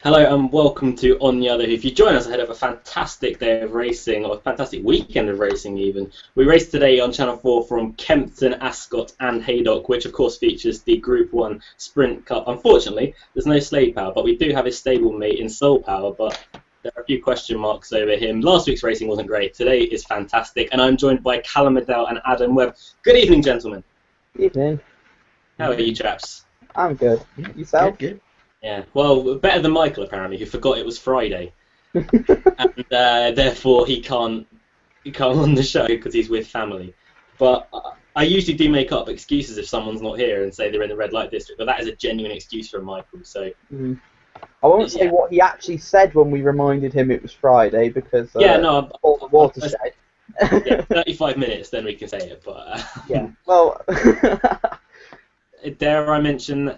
Hello and welcome to On the Other Hoof. You join us ahead of a fantastic day of racing, or a fantastic weekend of racing even. We raced today on Channel 4 from Kempton, Ascot and Haydock, which of course features the Group 1 Sprint Cup. Unfortunately, there's no Slade Power, but we do have his stablemate in Soul Power, but there are a few question marks over him. Last week's racing wasn't great. Today is fantastic, and I'm joined by Callum Adele and Adam Webb. Good evening, gentlemen. Evening. How are you chaps? I'm good. Yourself? Good. Yeah, well, better than Michael apparently, who forgot it was Friday, and therefore he can't come on the show because he's with family. But I usually do make up excuses if someone's not here and say they're in the red light district, but that is a genuine excuse from Michael. So I won't say what he actually said when we reminded him it was Friday because all the watershed. Yeah, 35 minutes, then we can say it. But yeah, well. Dare I mention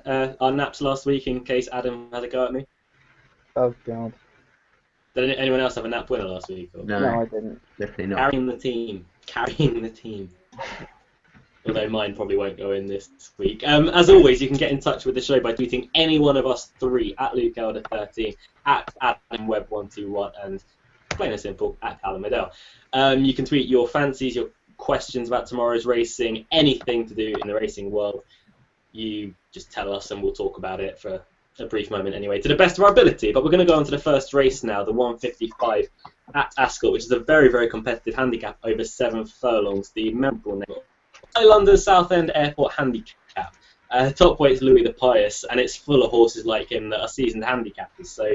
our naps last week in case Adam had a go at me? Oh God. Did anyone else have a nap winner last week? Or? No, I didn't. Definitely not. Carrying the team. Although mine probably won't go in this week. As always, you can get in touch with the show by tweeting any one of us three at LukeElder13, at AdamWeb121, and plain and simple, at Callum Adele. You can tweet your fancies, your questions about tomorrow's racing, anything to do in the racing world. You just tell us and we'll talk about it for a brief moment anyway, to the best of our ability. But we're going to go on to the first race now, the 155 at Ascot, which is a very, very competitive handicap over 7 furlongs, the memorable name. London Southend Airport Handicap. Top weight's Louis the Pious, and it's full of horses like him that are seasoned handicappers, so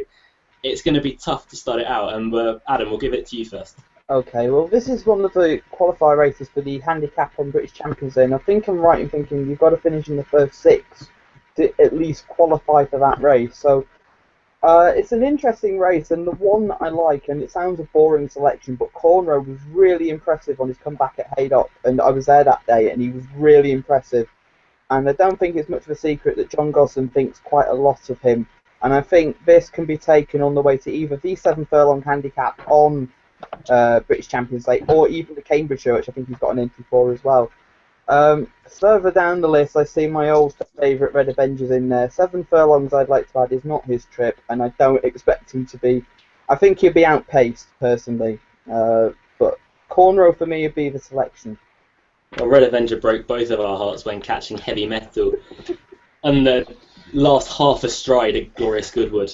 it's going to be tough to start it out. And Adam, we'll give it to you first. Okay, well, this is one of the qualifier races for the handicap on British Champions Day, and I think I'm right in thinking you've got to finish in the first 6 to at least qualify for that race. So it's an interesting race, and the one that I like, and it sounds a boring selection, but Cornrow was really impressive on his comeback at Haydock, and I was there that day, and he was really impressive. And I don't think it's much of a secret that John Gosden thinks quite a lot of him, and I think this can be taken on the way to either the 7 furlong handicap on British Champions Day, or even the Cambridgeshire, which I think he's got an entry for as well. Further down the list, I see my old favourite Red Avengers in there. 7 furlongs, I'd like to add, is not his trip, and I don't expect him to be. I think he'll be outpaced, personally. But Cornrow, for me, would be the selection. Well, Red Avenger broke both of our hearts when catching Heavy Metal and the last half a stride at Glorious Goodwood.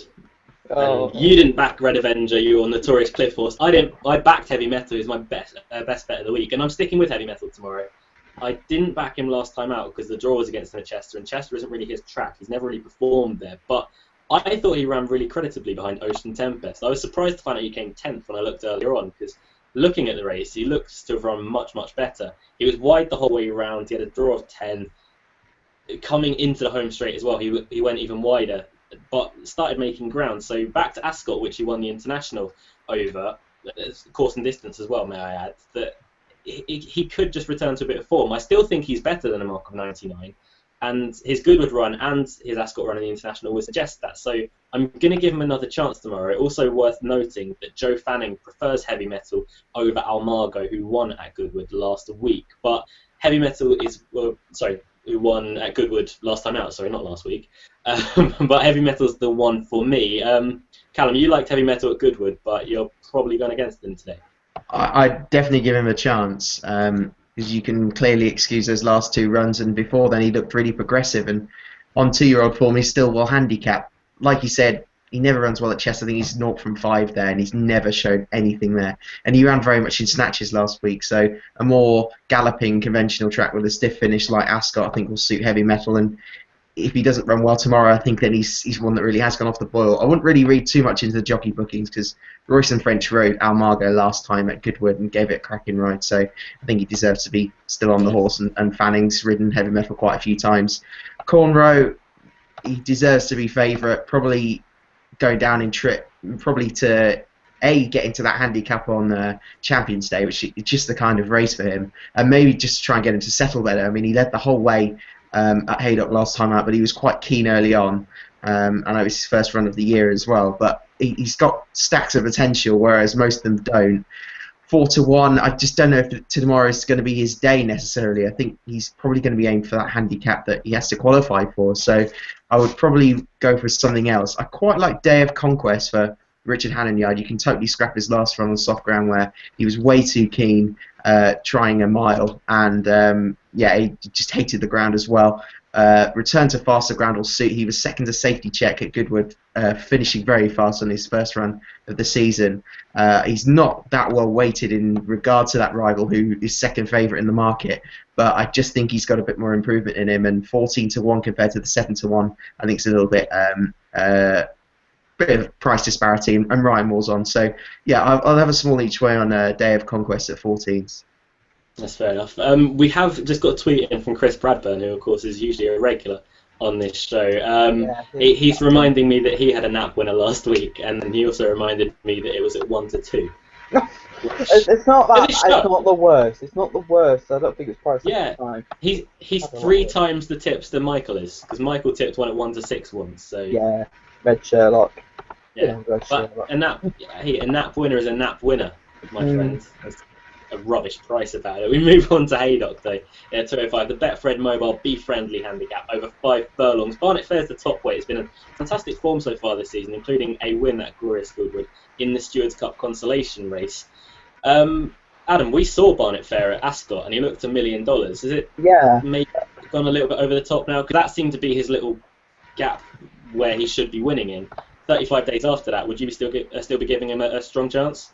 Oh. You didn't back Red Avenger, you were on Notorious Cliff Horse. I didn't. I backed Heavy Metal, who's my best bet of the week, and I'm sticking with Heavy Metal tomorrow. I didn't back him last time out because the draw was against him at Chester, and Chester isn't really his track. He's never really performed there, but I thought he ran really creditably behind Ocean Tempest. I was surprised to find out he came 10th when I looked earlier on, because looking at the race, he looks to have run much, much better. He was wide the whole way around. He had a draw of 10. Coming into the home straight as well, he went even wider, but started making ground. So back to Ascot, which he won the International over, course and distance as well, may I add, that he could just return to a bit of form. I still think he's better than a mark of 99, and his Goodwood run and his Ascot run in the International would suggest that. So I'm going to give him another chance tomorrow. Also worth noting that Joe Fanning prefers Heavy Metal over Almago, who won at Goodwood last week. But Heavy Metal is, who won at Goodwood last time out, not last week. But Heavy Metal's the one for me. Callum, you liked Heavy Metal at Goodwood, but you're probably going against him today. I'd definitely give him a chance, because you can clearly excuse those last 2 runs, and before then he looked really progressive, and on 2-year-old form he's still well handicapped. Like you said, he never runs well at Chester. I think he's 0 from 5 there, and he's never shown anything there. And he ran very much in snatches last week, so a more galloping conventional track with a stiff finish like Ascot I think will suit Heavy Metal, and if he doesn't run well tomorrow, I think then he's one that really has gone off the boil. I wouldn't really read too much into the jockey bookings because Royce and French rode Almago last time at Goodwood and gave it a cracking ride, so I think he deserves to be still on the horse, and Fanning's ridden Heavy Metal quite a few times. Cornrow, he deserves to be favourite, probably going down in trip, probably to get into that handicap on Champions Day, which is just the kind of race for him, and maybe just try and get him to settle better. I mean, he led the whole way at Haydock last time out, but he was quite keen early on. I know it's his first run of the year as well, but he's got stacks of potential, whereas most of them don't. 4-1. I just don't know if tomorrow is going to be his day necessarily. I think he's probably going to be aimed for that handicap that he has to qualify for. So I would probably go for something else. I quite like Day of Conquest for Richard Hannanyard. You can totally scrap his last run on soft ground where he was way too keen trying a mile, and he just hated the ground as well. Return to faster ground will suit. He was second to safety check at Goodwood, finishing very fast on his first run of the season. He's not that well weighted in regard to that rival who is second favourite in the market, but I just think he's got a bit more improvement in him, and 14-1 compared to the 7-1 I think it's a little bit of price disparity, and Ryan Moore's on. So yeah, I'll have a small each way on Day of Conquest at 14s. That's fair enough. We have just got a tweet in from Chris Bradburn, who of course is usually a regular on this show. He's reminding me that he had a nap winner last week, and then he also reminded me that it was at 1-2. It's not that. It's not the worst. It's not the worst. I don't think it's priced. Yeah, he's 3 times the tips than Michael is, because Michael tipped one at 1-6 once. So yeah, Red Sherlock. Yeah, but a nap winner is a nap winner, my friend. That's a rubbish price about it. We move on to Haydock though. Yeah, 205. The Betfred Mobile Be Friendly handicap over 5 furlongs. Barnet Fair's the top weight. It's been a fantastic form so far this season, including a win at Glorious Goodwood in the Stewards Cup consolation race. Adam, we saw Barnet Fair at Ascot, and he looked $1 million. Is it maybe gone a little bit over the top now? Because that seemed to be his little gap where he should be winning in. 35 days after that, would you still be giving him a strong chance?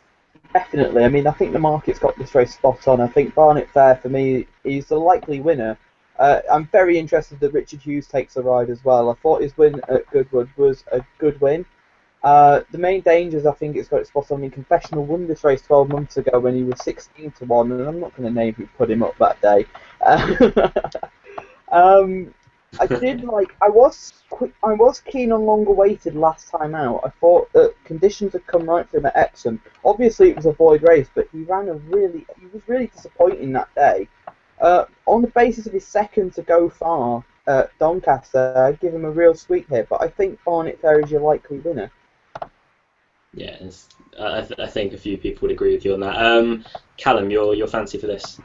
Definitely. I mean, I think the market's got this race spot on. I think Barnet Fair, for me, is the likely winner. I'm very interested that Richard Hughes takes a ride as well. I thought his win at Goodwood was a good win. The main dangers, I think it's got it spot on. I mean, Confessional won this race 12 months ago when he was 16-1, and I'm not going to name who put him up that day. I was keen on longer weighted last time out. I thought that conditions had come right for him at Epsom. Obviously, it was a void race, but he was really disappointing that day. On the basis of his second to go far at Doncaster, I'd give him a real sweep here. But I think Barnet Fair is your likely winner. Yeah, I think a few people would agree with you on that. Callum, your fancy for this?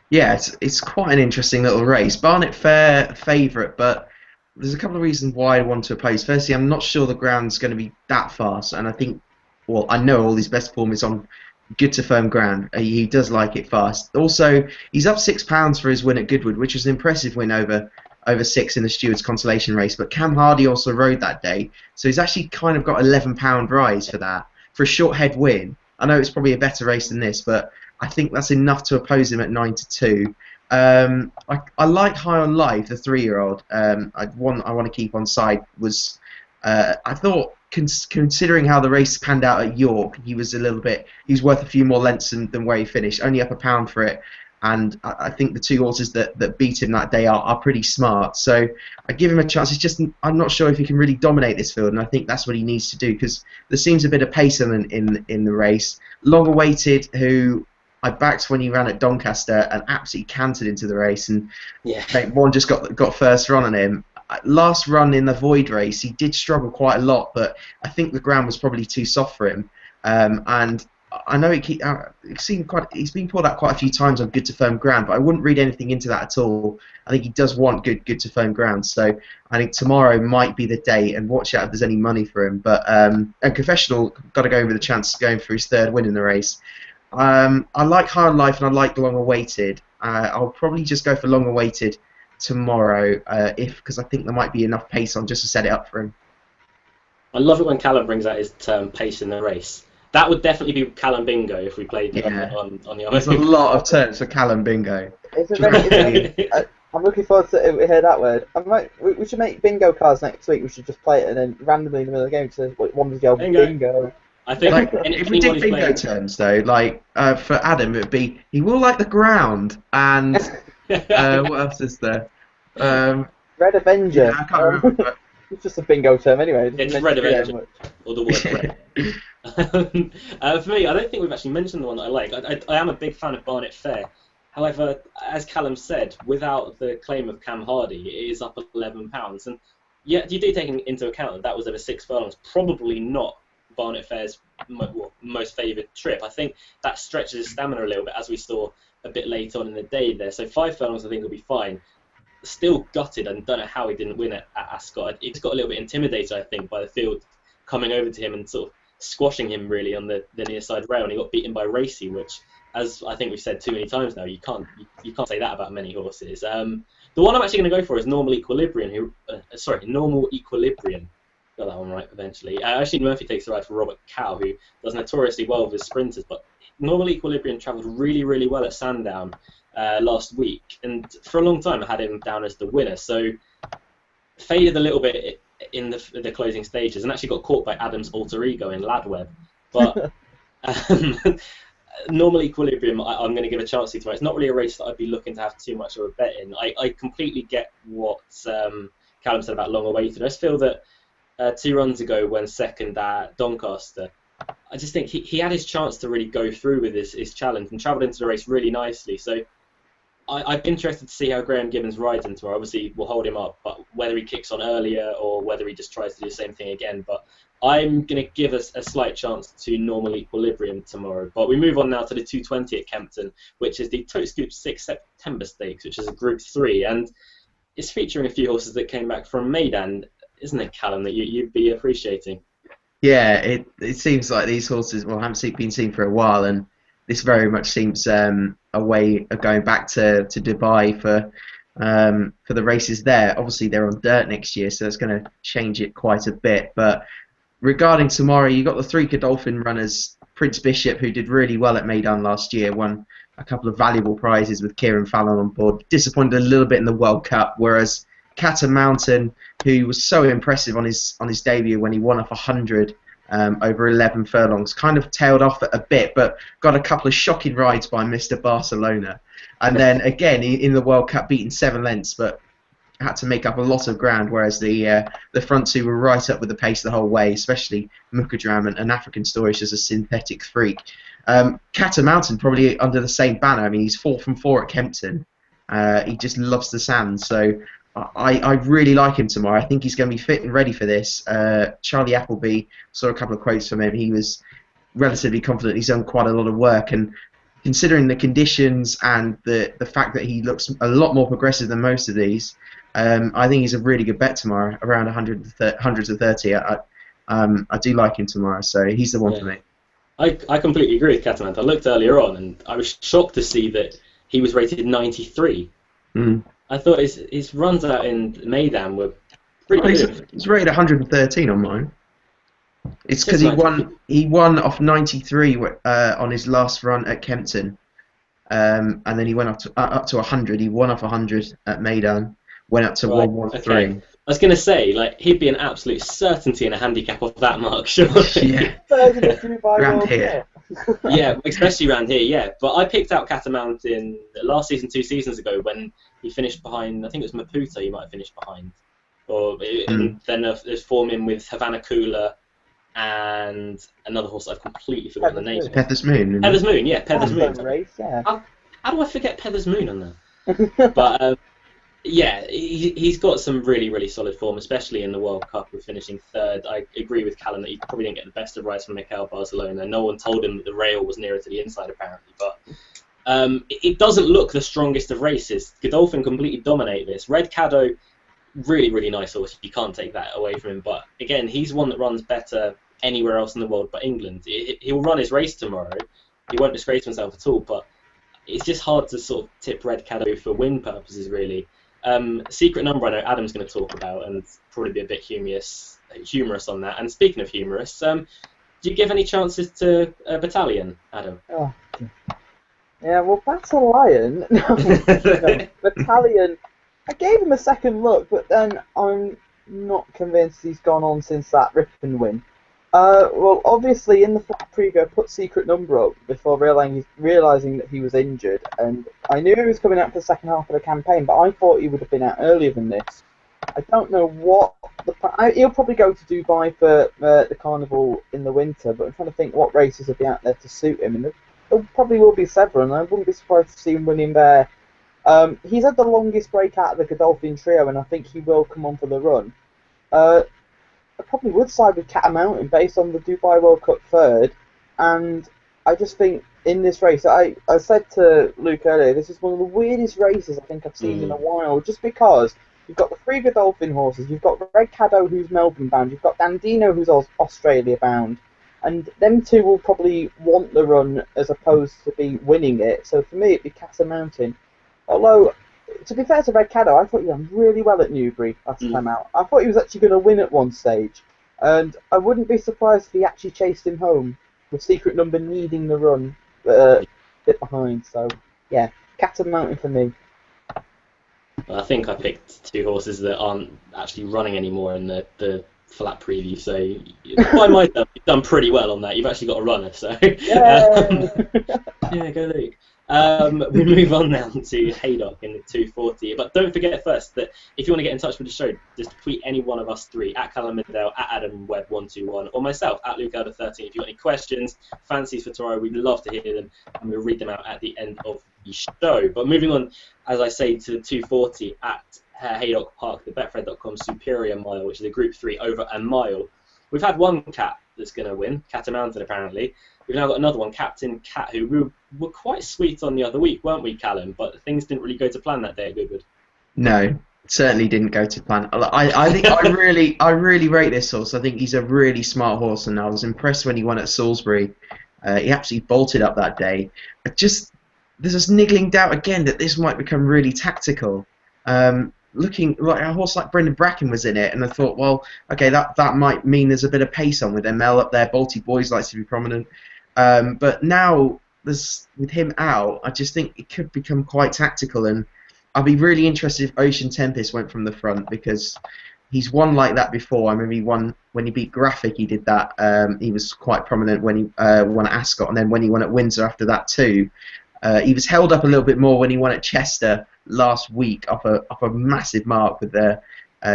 Yeah, it's quite an interesting little race. Barnet Fair favourite, but there's a couple of reasons why I want to oppose. Firstly, I'm not sure the ground's going to be that fast, and I know all his best form is on good to firm ground. He does like it fast. Also, he's up £6 for his win at Goodwood, which was an impressive win over 6 in the Stewards consolation race. But Cam Hardy also rode that day, so he's actually kind of got £11 rise for that for a short head win. I know it's probably a better race than this, but I think that's enough to oppose him at 9-2. I like High on Life, the 3-year-old. I want to keep on side. I thought, considering how the race panned out at York, he was worth a few more lengths than where he finished. Only up £1 for it, and I think the 2 horses that beat him that day are pretty smart. So I give him a chance. It's just I'm not sure if he can really dominate this field, and I think that's what he needs to do, because there seems a bit of pace in the race. Long awaited, who I backed when he ran at Doncaster and absolutely cantered into the race, and one just got first run on him. Last run in the void race, he did struggle quite a lot, but I think the ground was probably too soft for him. And I know he's been pulled out quite a few times on good to firm ground, but I wouldn't read anything into that at all. I think he does want good to firm ground, so I think tomorrow might be the day, and watch out if there's any money for him. But and Confessional got to go in with a chance of going for his 3rd win in the race. I like High on Life and I like Long Awaited. I'll probably just go for Long Awaited tomorrow, because I think there might be enough pace on just to set it up for him. I love it when Callum brings out his term pace in the race. That would definitely be Callum Bingo if we played on the other. There's a lot of terms for Callum Bingo. I'm looking forward to hear that word. We should make bingo cards next week. We should just play it and then randomly in the middle of the game to one of the old bingo. I think if we did bingo terms though, for Adam, it would be he will like the ground, and what else is there? Red Avenger. Yeah, I can't remember. It's just a bingo term anyway. It's Red Avenger, or the word red. For me, I don't think we've actually mentioned the one that I like. I am a big fan of Barnet Fair. However, as Callum said, without the claim of Cam Hardy, it is up £11. And yeah, you do take into account that was over 6 furlongs. Probably not Barnet Fair's most favoured trip. I think that stretches his stamina a little bit, as we saw a bit late on in the day there. So 5 furlongs I think will be fine. Still gutted and don't know how he didn't win at Ascot. He just got a little bit intimidated, I think, by the field coming over to him and sort of squashing him really on the near side rail, and he got beaten by Racy, which, as I think we've said too many times now, you can't say that about many horses. The one I'm actually going to go for is Normal Equilibrium. Normal Equilibrium. Got that one right eventually. Actually, Murphy takes the ride for Robert Cow, who does notoriously well with his sprinters, but Normal Equilibrium travelled really, really well at Sandown last week, and for a long time I had him down as the winner. So faded a little bit in the closing stages, and actually got caught by Adam's alter ego in Ladweb. But Normal Equilibrium, I'm going to give a chance to tomorrow. It's not really a race that I'd be looking to have too much of a bet in. I completely get what Callum said about Long Awaited. I just feel that 2 runs ago, when second at Doncaster, I just think he had his chance to really go through with his challenge and travelled into the race really nicely. So I'm interested to see how Graham Gibbons rides him tomorrow. Obviously, we'll hold him up, but whether he kicks on earlier or whether he just tries to do the same thing again. But I'm going to give us a slight chance to Normal Equilibrium tomorrow. But we move on now to the 220 at Kempton, which is the Tote Scoop 6 September Stakes, which is a Group 3. And it's featuring a few horses that came back from Maidan, isn't it, Callum, that you'd be appreciating? Yeah, it seems like these horses haven't been seen for a while, and this very much seems a way of going back to Dubai for the races there. Obviously, they're on dirt next year, so that's going to change it quite a bit. But regarding tomorrow, you got the 3 Godolphin runners. Prince Bishop, who did really well at Maidan last year, won a couple of valuable prizes with Kieran Fallon on board. Disappointed a little bit in the World Cup, whereas Catter Mountain, who was so impressive on his debut when he won off 100 over 11 furlongs, kind of tailed off a bit, but got a couple of shocking rides by Mr. Barcelona. And then again in the World Cup, beaten 7 lengths, but had to make up a lot of ground, whereas the front 2 were right up with the pace the whole way, especially Mukadram and African Stories as a synthetic freak. Catter Mountain probably under the same banner. I mean, he's 4 from 4 at Kempton. He just loves the sand, so I really like him tomorrow. I think he's going to be fit and ready for this. Charlie Appleby, saw a couple of quotes from him. He was relatively confident. He's done quite a lot of work, and considering the conditions and the fact that he looks a lot more progressive than most of these, I think he's a really good bet tomorrow, around 130. I do like him tomorrow, so he's the one for me. I completely agree with Catamount. I looked earlier on, and I was shocked to see that he was rated 93. I thought his runs out in Maidan were pretty good. He's rated 113 on mine. It's because he won off 93 on his last run at Kempton, and then he went up to 100. He won off 100 at Maidan, went up to 113. Okay. I was going to say, like, he'd be an absolute certainty in a handicap off that mark, surely. Yeah. Around here. Yeah, especially around here, yeah. But I picked out Catamount in last season, 2 seasons ago, when he finished behind, I think it was Maputo he might have finished behind. And then there's form in with Havana Cooler and another horse I've completely forgotten the name. Pethers Moon. Pethers Moon, yeah, Pethers Moon. Race, yeah. How do I forget Pethers Moon on that? But yeah, he's got some really, really solid form, especially in the World Cup with finishing 3rd. I agree with Callum that he probably didn't get the best of rides from Mikel Barcelona. No one told him that the rail was nearer to the inside, apparently. But it doesn't look the strongest of races. Godolphin completely dominate this. Red Caddo, really, really nice horse. You can't take that away from him. But again, he's one that runs better anywhere else in the world but England. He'll run his race tomorrow. He won't disgrace himself at all. But it's just hard to sort of tip Red Caddo for win purposes, really. Secret Number I know Adam's going to talk about and probably be a bit humorous on that. And speaking of humorous, do you give any chances to Battalion, Adam? Oh. Yeah, well, Battalion. No, Battalion. I gave him a second look, but then I'm not convinced he's gone on since that Ripon win. Well, obviously, in the flat preview, I put Secret Number up before realising that he was injured, and I knew he was coming out for the second half of the campaign, but I thought he would have been out earlier than this. I don't know what he'll probably go to Dubai for the Carnival in the winter, but I'm trying to think what races will be out there to suit him, and there probably will be several, and I wouldn't be surprised to see him winning there. He's had the longest break out of the Godolphin trio, and I think he will come on for the run. probably would side with Catamount based on the Dubai World Cup third, and I just think in this race, I said to Luke earlier, this is one of the weirdest races I think I've seen in a while, just because you've got the three Godolphin horses, you've got Red Caddo who's Melbourne bound, you've got Dandino who's Australia bound, and them two will probably want the run as opposed to be winning it. So for me, it'd be Catamount. Although, to be fair to Red Caddo, I thought he ran really well at Newbury last time out. I thought he was actually going to win at one stage, and I wouldn't be surprised if he actually chased him home, with Secret Number needing the run a bit behind. So, yeah, Catamount for me. I think I picked two horses that aren't actually running anymore in the flat preview, so by my term, you've done pretty well on that. You've actually got a runner, so yeah, go Luke. We move on now to Haydock in the 240, but don't forget first that if you want to get in touch with the show, just tweet any one of us three, at Callum Middale, at AdamWebb121, or myself, at LukeElder13. If you've got any questions, fancies for tomorrow, we'd love to hear them, and we'll read them out at the end of the show. But moving on, as I say, to the 240 at Haydock Park, the Betfred.com Superior Mile, which is a Group 3 over a mile. We've had one cat that's going to win, Catamount apparently. We've now got another one, Captain Cat, who we were quite sweet on the other week, weren't we, Callum? But things didn't really go to plan that day at Goodwood. No, certainly didn't go to plan. I think I really rate this horse. I think he's a really smart horse, and I was impressed when he won at Salisbury. He absolutely bolted up that day. There's this niggling doubt again that this might become really tactical. Looking like a horse like Brendan Bracken was in it, and I thought, well, okay, that might mean there's a bit of pace on with ML up there. Bolty Boys likes to be prominent, but now with him out, I just think it could become quite tactical, and I'd be really interested if Ocean Tempest went from the front, because he's won like that before. I remember he won when he beat Graphic. He did that. He was quite prominent when he won at Ascot, and then when he won at Windsor after that too. He was held up a little bit more when he won at Chester last week off a massive mark with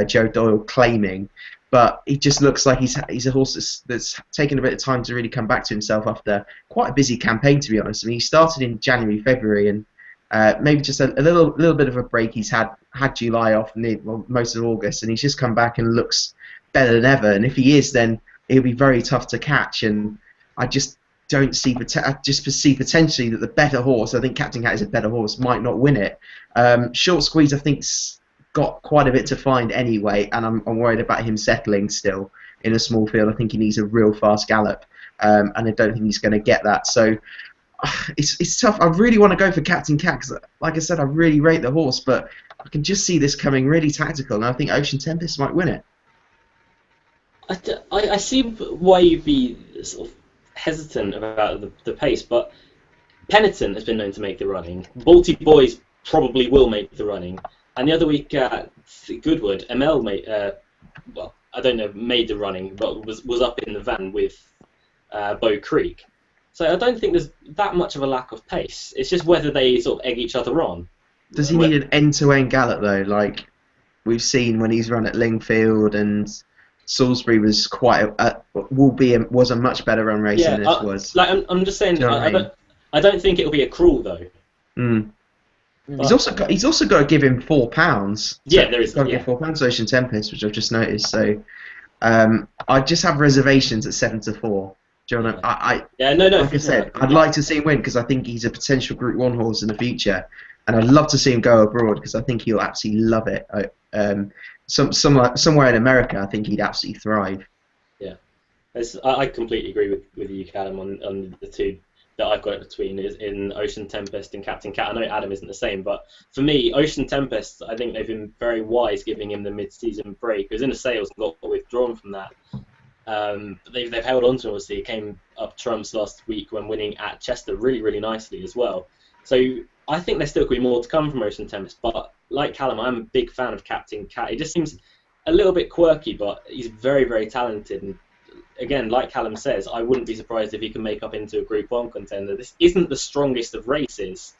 Joe Doyle claiming, but he just looks like he's a horse that's taken a bit of time to really come back to himself after quite a busy campaign, to be honest. I mean, he started in January, February, and maybe just a little bit of a break. He's had July off, and most of August, and he's just come back and looks better than ever. And if he is, then he'll be very tough to catch. And I just don't see perceive potentially that the better horse, I think Captain Cat is a better horse, might not win it. Short Squeeze, I think's got quite a bit to find anyway, and I'm worried about him settling still in a small field. I think he needs a real fast gallop, and I don't think he's going to get that. So it's tough. I really want to go for Captain Cat because, like I said, I really rate the horse, but I can just see this coming really tactical, and I think Ocean Tempest might win it. I see why you'd be sort of hesitant about the pace, but Penitent has been known to make the running. Balti Boys probably will make the running. And the other week at Goodwood, ML made, well, I don't know, made the running, but was up in the van with Bow Creek. So I don't think there's that much of a lack of pace. It's just whether they sort of egg each other on. Does he need an end-to-end gallop though, like we've seen when he's run at Lingfield, and Salisbury was was a much better run race than this was. Like I'm just saying, I don't think it'll be a cruel though. Mm. He's also got to give him £4. Yeah, there is. Got to give £4 Ocean Tempest, which I've just noticed. So I just have reservations at 7-4. Do you know what I like I said, I'd like to see him win because I think he's a potential Group 1 horse in the future, and I'd love to see him go abroad because I think he'll absolutely love it. Somewhere in America, I think he'd absolutely thrive. Yeah, I completely agree with you, Callum, on the two that I've got between is in Ocean Tempest and Captain Cat. I know Adam isn't the same, but for me, Ocean Tempest, I think they've been very wise giving him the mid-season break. He was in the sales and got withdrawn from that. But they've held on to him, obviously. He came up trumps last week when winning at Chester really, really nicely as well. So I think there still could be more to come from Ocean Tempest, but like Callum, I'm a big fan of Captain Cat. He just seems a little bit quirky, but he's very, very talented. And again, like Callum says, I wouldn't be surprised if he can make up into a Group 1 contender. This isn't the strongest of races.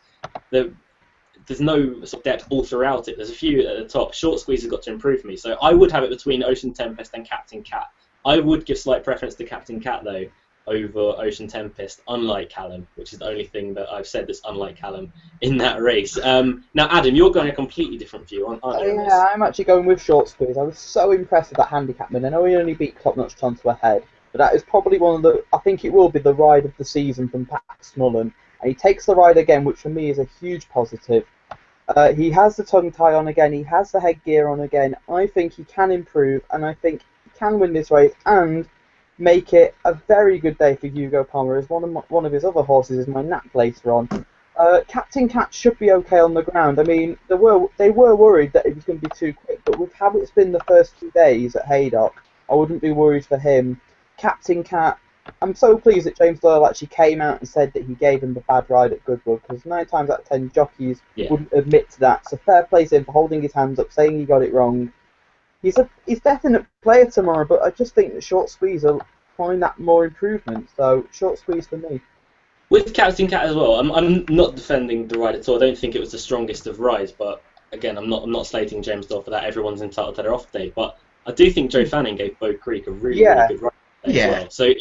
There's no sort of depth all throughout it. There's a few at the top. Short Squeeze has got to improve for me. So I would have it between Ocean Tempest and Captain Cat. I would give slight preference to Captain Cat, though, over Ocean Tempest, unlike Callum, which is the only thing that I've said that's unlike Callum in that race. Now, Adam, you're going a completely different view, aren't you? Yeah, I'm actually going with Short Squeeze. I was so impressed with that handicapman. I know he only beat Top Notch Tonto ahead, but that is probably one of the. I think it will be the ride of the season from Pax Mullen, and he takes the ride again, which for me is a huge positive. He has the tongue tie on again. He has the headgear on again. I think he can improve, and I think he can win this race and make it a very good day for Hugo Palmer, as one of his other horses is my Nap later on. Captain Cat should be okay on the ground. I mean, they were worried that it was going to be too quick, but with how it's been the first 2 days at Haydock, I wouldn't be worried for him. Captain Cat, I'm so pleased that James Doyle actually came out and said that he gave him the bad ride at Goodwood, because 9 times out of 10 jockeys wouldn't admit to that. So fair play to him for holding his hands up, saying he got it wrong. He's definite player tomorrow, but I just think that Short Squeeze will find that more improvement. So Short Squeeze for me. With Captain Cat as well, I'm not defending the ride at all. I don't think it was the strongest of rides, but again, I'm not slating James Doyle for that. Everyone's entitled to their off day, but I do think Joe Fanning gave Bow Creek a really good ride as well. So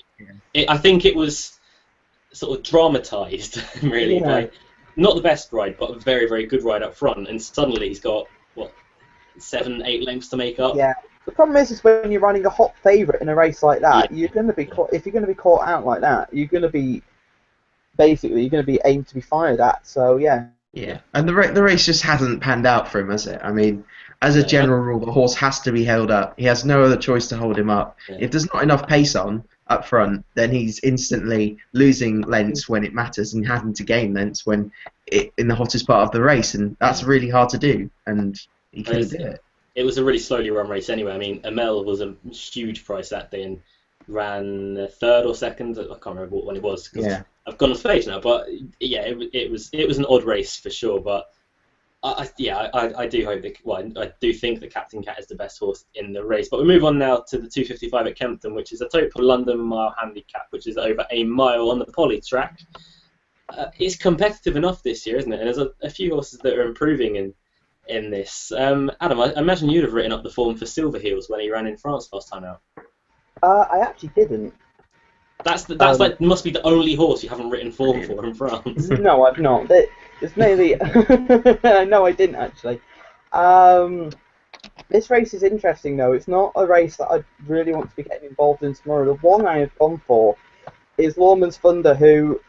I think it was sort of dramatised, really, by not the best ride, but a very, very good ride up front, and suddenly he's got 7, 8 lengths to make up. Yeah. The problem is when you're running a hot favourite in a race like that, you're going to be if you're going to be caught out like that, you're going to be aimed to be fired at. So yeah. Yeah, and the race just hasn't panned out for him, has it? I mean, as a general rule, the horse has to be held up. He has no other choice to hold him up. Yeah. If there's not enough pace on up front, then he's instantly losing lengths when it matters and having to gain lengths when in the hottest part of the race, and that's really hard to do. And he couldn't do it. It was a really slowly run race anyway. I mean, Amel was a huge price that day and ran third or second. I can't remember when it was because I've gone off page now. But yeah, it was an odd race for sure. But I do hope that. Well, I do think that Captain Cat is the best horse in the race. But we move on now to the 255 at Kempton, which is a total London Mile handicap, which is over a mile on the poly track. It's competitive enough this year, isn't it? And there's a few horses that are improving in this. Adam, I imagine you'd have written up the form for Silver Heels when he ran in France last time out. I actually didn't. That's must be the only horse you haven't written form for in France. No, I've not. It's mainly no, I didn't actually. This race is interesting though. It's not a race that I really want to be getting involved in tomorrow. The one I have gone for is Lawman's Thunder, who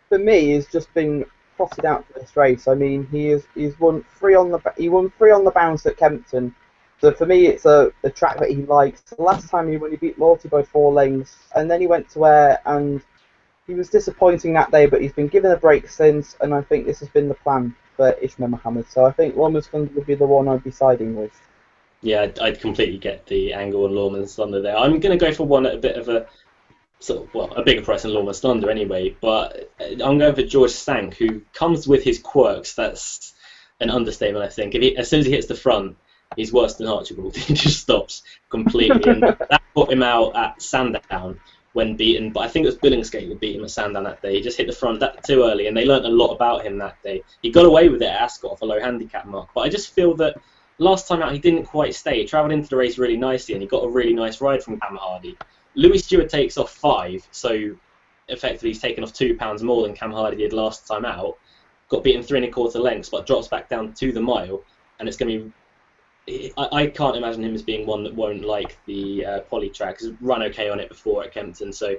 for me has just been trotted out for this race. I mean, he's won 3 on the bounce at Kempton. So for me, it's a track that he likes. The last time he beat Lorty by 4 lengths, and then he went to Ayr, and he was disappointing that day, but he's been given a break since, and I think this has been the plan for Ishmael Mohammed. So I think Lawman's Thunder would be the one I'd be siding with. Yeah, I'd completely get the angle on Lawman's Thunder there. I'm going to go for one at a bit of a a bigger price than Lawman's Thunder anyway, but I'm going for George Stank, who comes with his quirks. That's an understatement, I think. As soon as he hits the front, he's worse than Archibald. He just stops completely, and that put him out at Sandown when beaten. But I think it was Billingsgate that beat him at Sandown that day. He just hit the front that too early, and they learnt a lot about him that day. He got away with it at Ascot off a low handicap mark, but I just feel that last time out he didn't quite stay. He travelled into the race really nicely, and he got a really nice ride from Cam Hardy. Louis Stewart takes off 5, so effectively he's taken off £2 more than Cam Hardy did last time out. Got beaten 3 1/4 lengths, but drops back down to the mile, and it's going to be. I can't imagine him as being one that won't like the poly track. He's run okay on it before at Kempton, so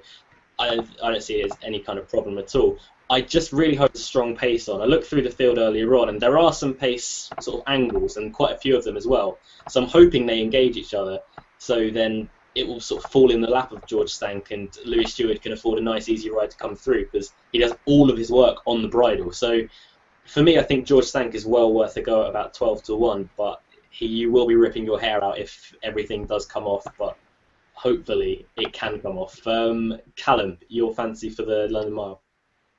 I don't see it as any kind of problem at all. I just really hope there's strong pace on. I looked through the field earlier on, and there are some pace sort of angles, and quite a few of them as well. So I'm hoping they engage each other, so then it will sort of fall in the lap of George Stank, and Louis Stewart can afford a nice easy ride to come through because he does all of his work on the bridle. So for me, I think George Stank is well worth a go at about 12-1, but you will be ripping your hair out if everything does come off, but hopefully it can come off. Callum, your fancy for the London Mile?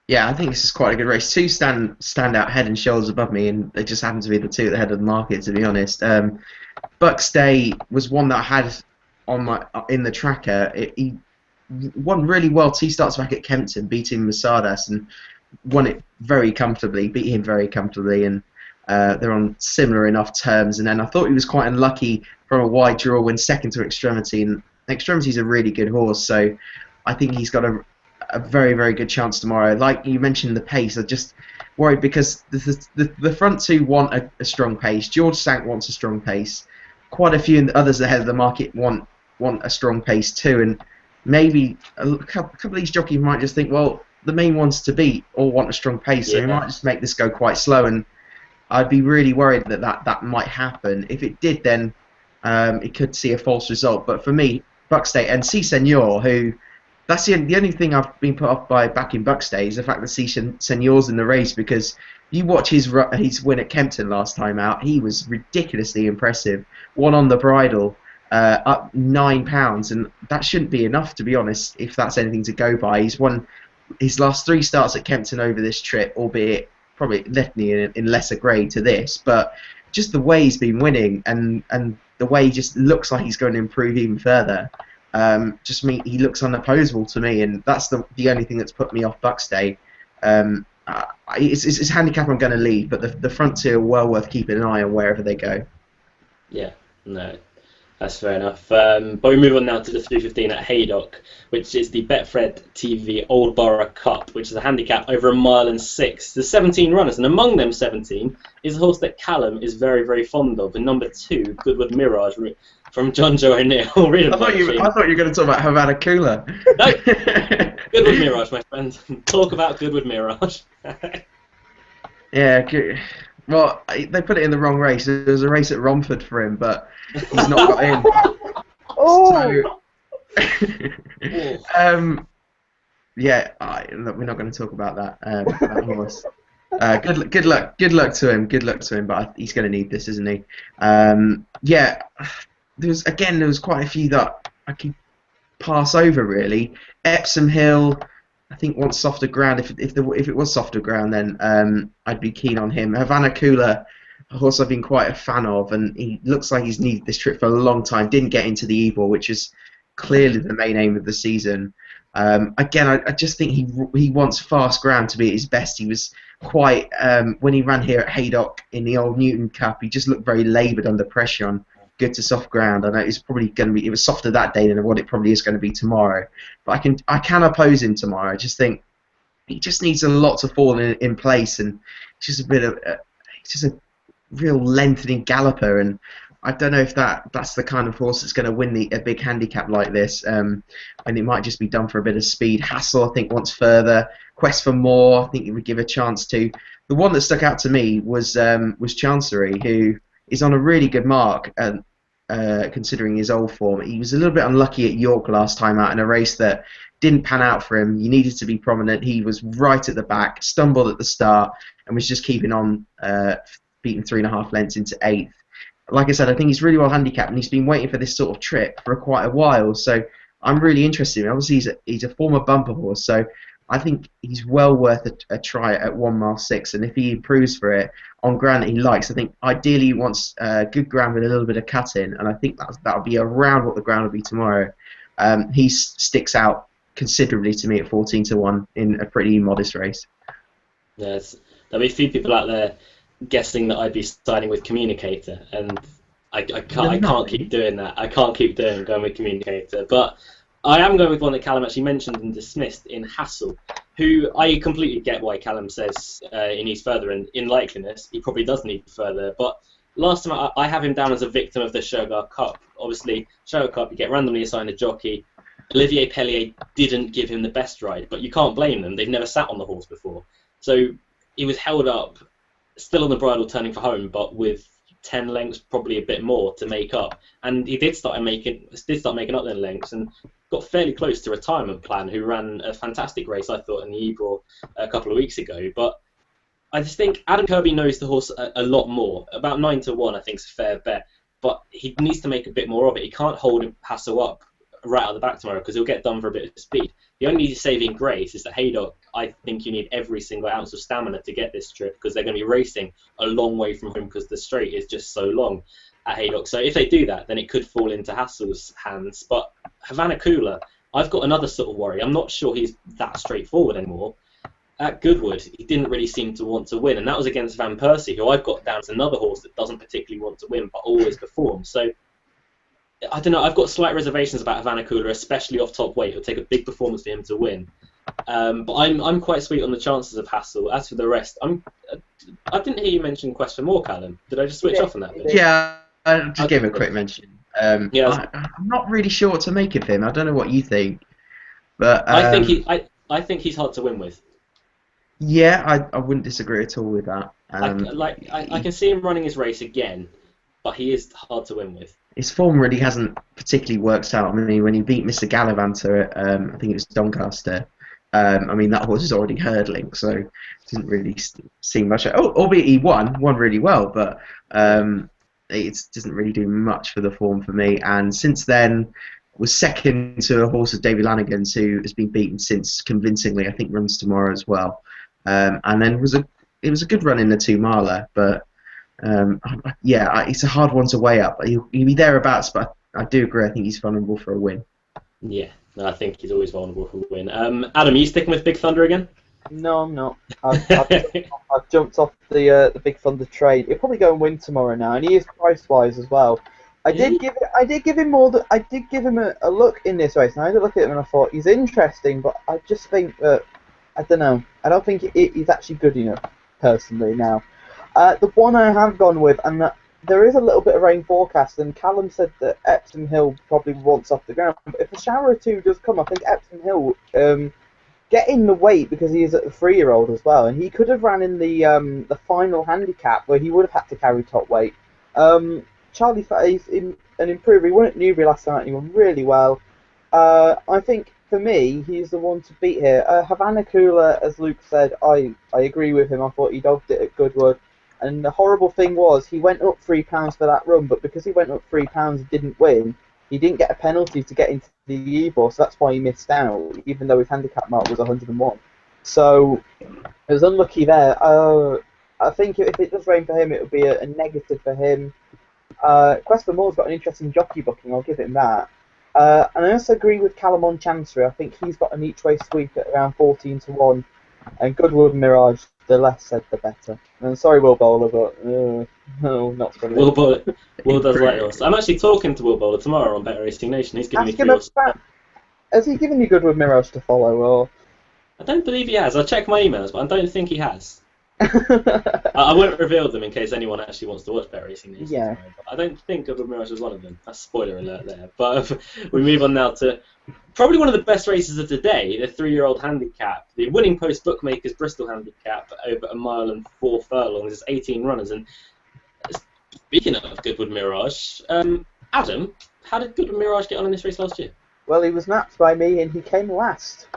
Yeah, I think this is quite a good race. 2 stand out head and shoulders above me, and they just happen to be the 2 at the head of the market, to be honest. Bucks Day was one that I had in the tracker. He won really well 2 starts back at Kempton, beating Masadas, and won it very comfortably, beat him very comfortably, and they're on similar enough terms. And then I thought he was quite unlucky from a wide draw when second to Extremity, and Extremity's a really good horse, so I think he's got a a very, very good chance tomorrow. Like you mentioned, the pace. I just worried because the front two want a strong pace. George Sank wants a strong pace. Quite a few others ahead of the market want a strong pace too. And maybe a couple of these jockeys might just think, well, the main ones to beat all want a strong pace, so we might just make this go quite slow. And I'd be really worried that might happen. If it did, then it could see a false result. But for me, Buckstay and C Senor, who that's the only thing I've been put off by backing Buckstay is the fact that C Senor's in the race, because you watch his win at Kempton last time out, he was ridiculously impressive. One on the bridle, up £9, and that shouldn't be enough, to be honest, if that's anything to go by. He's won his last 3 starts at Kempton over this trip, albeit probably definitely in lesser grade to this, but just the way he's been winning and the way he just looks like he's going to improve even further, he looks unopposable to me, and that's the only thing that's put me off Buckstay. It's handicap I'm going to leave, but the front two are well worth keeping an eye on wherever they go. Yeah, no, that's fair enough. But we move on now to the 3:15 at Haydock, which is the Betfred TV Old Borough Cup, which is a handicap over 1.6 miles. There's 17 runners, and among them 17 is a horse that Callum is very, very fond of, and number 2, Goodwood Mirage, from John Joe O'Neill. I thought you were going to talk about Havana Cooler. No, Goodwood Mirage, my friend. Talk about Goodwood Mirage. Yeah, good. Well, they put it in the wrong race. There was a race at Romford for him, but he's not got in. Oh! So, yeah, look, we're not going to talk about that horse. Good luck to him. Good luck to him. But he's going to need this, isn't he? Yeah, there was quite a few that I could pass over really. Epsom Hill, I think wants softer ground. If it was softer ground, then I'd be keen on him. Havana Cooler, a horse I've been quite a fan of, and he looks like he's needed this trip for a long time. Didn't get into the Ebor, which is clearly the main aim of the season. Again, I just think he wants fast ground to be at his best. He was quite when he ran here at Haydock in the old Newton Cup, he just looked very laboured under pressure on good to soft ground. I know it's probably going to be, it was softer that day than what it probably is going to be tomorrow. But I can oppose him tomorrow. I just think he just needs a lot to fall in place, and it's just a bit of it's just a real lengthening galloper, and I don't know if that's the kind of horse that's going to win a big handicap like this, and it might just be done for a bit of speed. Hassel, I think, wants further. Quest for More, I think he would give a chance to. The one that stuck out to me was Chancery, who is on a really good mark, considering his old form. He was a little bit unlucky at York last time out in a race that didn't pan out for him. He needed to be prominent. He was right at the back, stumbled at the start, and was just keeping on, beating 3.5 lengths into 8th. Like I said, I think he's really well handicapped, and he's been waiting for this sort of trip for quite a while. So I'm really interested in him. Obviously, he's a former bumper horse, so I think he's well worth a try at 1.6 miles. And if he improves for it on ground that he likes, I think ideally he wants good ground with a little bit of cut in, and I think that'll be around what the ground will be tomorrow. He sticks out considerably to me at 14-1 in a pretty modest race. Yes, there'll be a few people out there guessing that I'd be siding with Communicator, and I can't keep doing that. I can't keep going with Communicator, but I am going with one that Callum actually mentioned and dismissed in Hassel, who I completely get why Callum says he needs further, and in likeliness he probably does need further, but last time I have him down as a victim of the Sugar Cup. Obviously, Sugar Cup, you get randomly assigned a jockey. Olivier Pellier didn't give him the best ride, but you can't blame them. They've never sat on the horse before. So he was held up, still on the bridle, turning for home, but with 10 lengths, probably a bit more to make up. And he did start making up the lengths and got fairly close to Retirement Plan, who ran a fantastic race, I thought, in the Ebor a couple of weeks ago. But I just think Adam Kirby knows the horse a lot more. About 9-1, I think, is a fair bet. But he needs to make a bit more of it. He can't hold Hassel up right out the back tomorrow because he'll get done for a bit of speed. The only saving grace is that Haydock, I think you need every single ounce of stamina to get this trip, because they're going to be racing a long way from home because the straight is just so long at Haydock. So if they do that, then it could fall into Hassel's hands. But Havana Cooler, I've got another sort of worry. I'm not sure he's that straightforward anymore. At Goodwood, he didn't really seem to want to win, and that was against Van Persie, who I've got down as another horse that doesn't particularly want to win but always performs. So I don't know, I've got slight reservations about Havana Cooler, especially off top weight. It'll take a big performance for him to win. But I'm quite sweet on the chances of Hassel. As for the rest, I didn't hear you mention Quest for More, Callum. Did I just switch off on that bit? Yeah, I just gave him a quick mention. Yeah, I'm not really sure what to make of him. I don't know what you think, but I think he's hard to win with. yeah, I wouldn't disagree at all with that. I can see him running his race again, but he is hard to win with. His form really hasn't particularly worked out. I mean, when he beat Mr. Gallivanter at, I think it was Doncaster, I mean, that horse is already hurdling, so it doesn't really seem much. Oh, albeit he won really well, but it doesn't really do much for the form for me. And since then, was second to a horse of Davy Lanigan's, who has been beaten since convincingly. I think runs tomorrow as well. And then it was a good run in the 2-miler, but yeah, it's a hard one to weigh up. He'll be thereabouts, but I do agree. I think he's vulnerable for a win. Yeah, no, I think he's always vulnerable for a win. Adam, are you sticking with Big Thunder again? No, I'm not. I've jumped off the Big Thunder trade. He'll probably go and win tomorrow now, and he is price-wise as well. I did give him a look in this race, and I had a look at him and I thought he's interesting, but I just think that I don't know. I don't think he's actually good enough personally now. The one I have gone with, and that there is a little bit of rain forecast, and Callum said that Epsom Hill probably wants off the ground. But if a shower or two does come, I think Epsom Hill get in the weight because he is at the 3-year-old as well, and he could have ran in the final handicap where he would have had to carry top weight. Charlie Fatty's an improver. He won at Newbury last time, and he won really well. I think for me, he's the one to beat here. Havana Cooler, as Luke said, I agree with him. I thought he dogged it at Goodwood. And the horrible thing was, he went up £3 for that run, but because he went up £3 and didn't win, he didn't get a penalty to get into the Evo, so that's why he missed out, even though his handicap mark was 101. So, it was unlucky there. I think if it does rain for him, it would be a negative for him. Quest for More's got an interesting jockey booking, I'll give him that. And I also agree with Callum on Chancery. I think he's got an each-way sweep at around 14-1. And Goodwood and Mirage, the less said, the better. And sorry, Will Bowler, but no, not for me. Will does like us. I'm actually talking to Will Bowler tomorrow on Better Racing Nation. He's giving me 3 odds. Has he given you Goodwood Mirage to follow, or? I don't believe he has. I'll check my emails, but I don't think he has. I won't reveal them in case anyone actually wants to watch Better Racing Nation tomorrow. But I don't think Goodwood Mirage was one of them. That's spoiler alert there. But we move on now to probably one of the best races of the day, the 3-year-old handicap, the Winning Post Bookmakers Bristol handicap over 1 mile and 4 furlongs. There's 18 runners. And speaking of Goodwood Mirage, Adam, how did Goodwood Mirage get on in this race last year? Well, he was napped by me and he came last.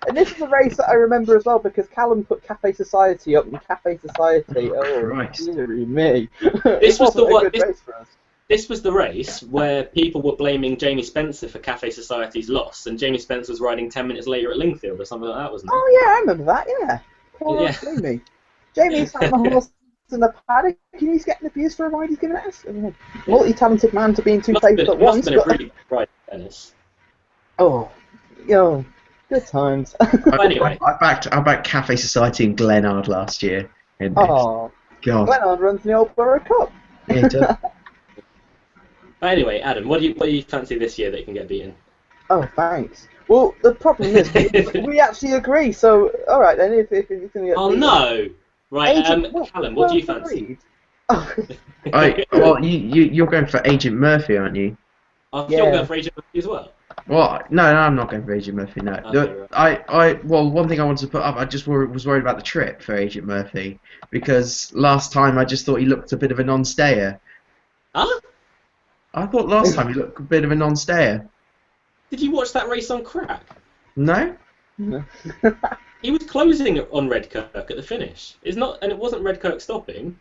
And this is a race that I remember as well because Callum put Cafe Society up, and Cafe Society, dear me. This was This was the race where people were blaming Jamie Spencer for Cafe Society's loss, and Jamie Spencer was riding 10 minutes later at Lingfield or something like that, wasn't he? Oh yeah, I remember that. Yeah. Poor Jamie. Jamie sat on the horse in the paddock, and he's getting abused for a ride he's given us. Multi-talented man to be in two places at once. It must have been a really good ride, Dennis. Oh, good times. Anyway, I backed Cafe Society and Glenard last year. Oh, God. Glenard runs the Old Borough Cup. Yeah, he does. Anyway, Adam, what do you fancy this year that you can get beaten? Oh, thanks. Well, the problem is we actually agree. So, all right then. If you can get beaten. No. Right, Callum, what do you fancy? Well, you're going for Agent Murphy, aren't you? You're going for Agent Murphy as well. Well, no, I'm not going for Agent Murphy. No, well, one thing I wanted to put up, I just was worried about the trip for Agent Murphy because last time I just thought he looked a bit of a non-stayer. Huh? I thought last time he looked a bit of a non-stayer. Did you watch that race on Crack? No. He was closing on Redkirk at the finish. And it wasn't Redkirk stopping.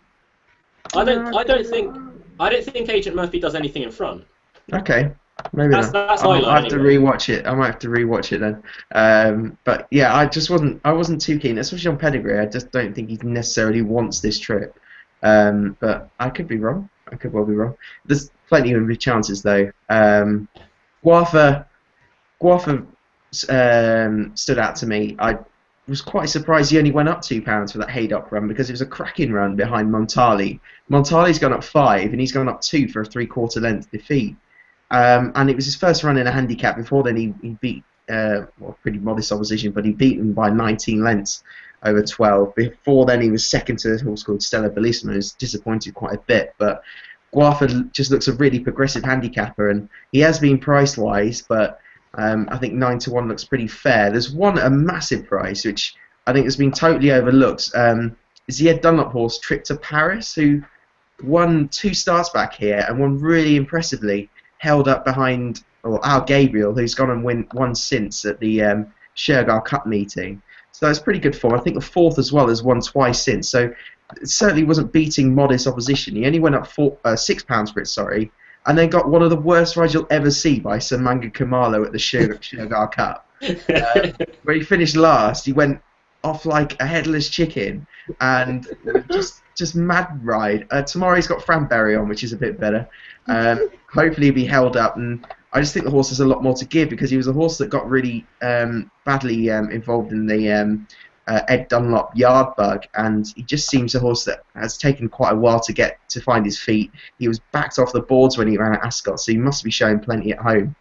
I don't think Agent Murphy does anything in front. Okay. Maybe that's I'll have to rewatch it. I might have to rewatch it then. But yeah, I wasn't too keen, especially on pedigree. I just don't think he necessarily wants this trip. But I could be wrong. I could well be wrong. There's plenty of chances though. Guafa stood out to me. I was quite surprised he only went up £2 for that Haydock run because it was a cracking run behind Montali. Montali's gone up 5 and he's gone up 2 for a 3/4 length defeat. And it was his first run in a handicap. Before then, he beat pretty modest opposition, but he beat him by 19 lengths over 12. Before then, he was second to a horse called Stella Bellissima, who's disappointed quite a bit. But Guarford just looks a really progressive handicapper, and he has been price-wise, but I think 9-1 looks pretty fair. There's a massive price, which I think has been totally overlooked. Is the Ed Dunlop horse, Trip to Paris, who won 2 starts back here and won really impressively, held up behind Al Gabriel, who's gone and won since at the Shergar Cup meeting. So it's pretty good form. I think the fourth as well has won twice since. So it certainly wasn't beating modest opposition. He only went up £6 for it, sorry, and then got one of the worst rides you'll ever see by Sir Manga Kumalo at the Shergar Cup, where he finished last. He went off like a headless chicken, and just mad ride. Tomorrow he's got Franberry on, which is a bit better. Hopefully he'll be held up, and I just think the horse has a lot more to give, because he was a horse that got really badly involved in the Ed Dunlop yard bug, and he just seems a horse that has taken quite a while to find his feet. He was backed off the boards when he ran at Ascot, so he must be showing plenty at home.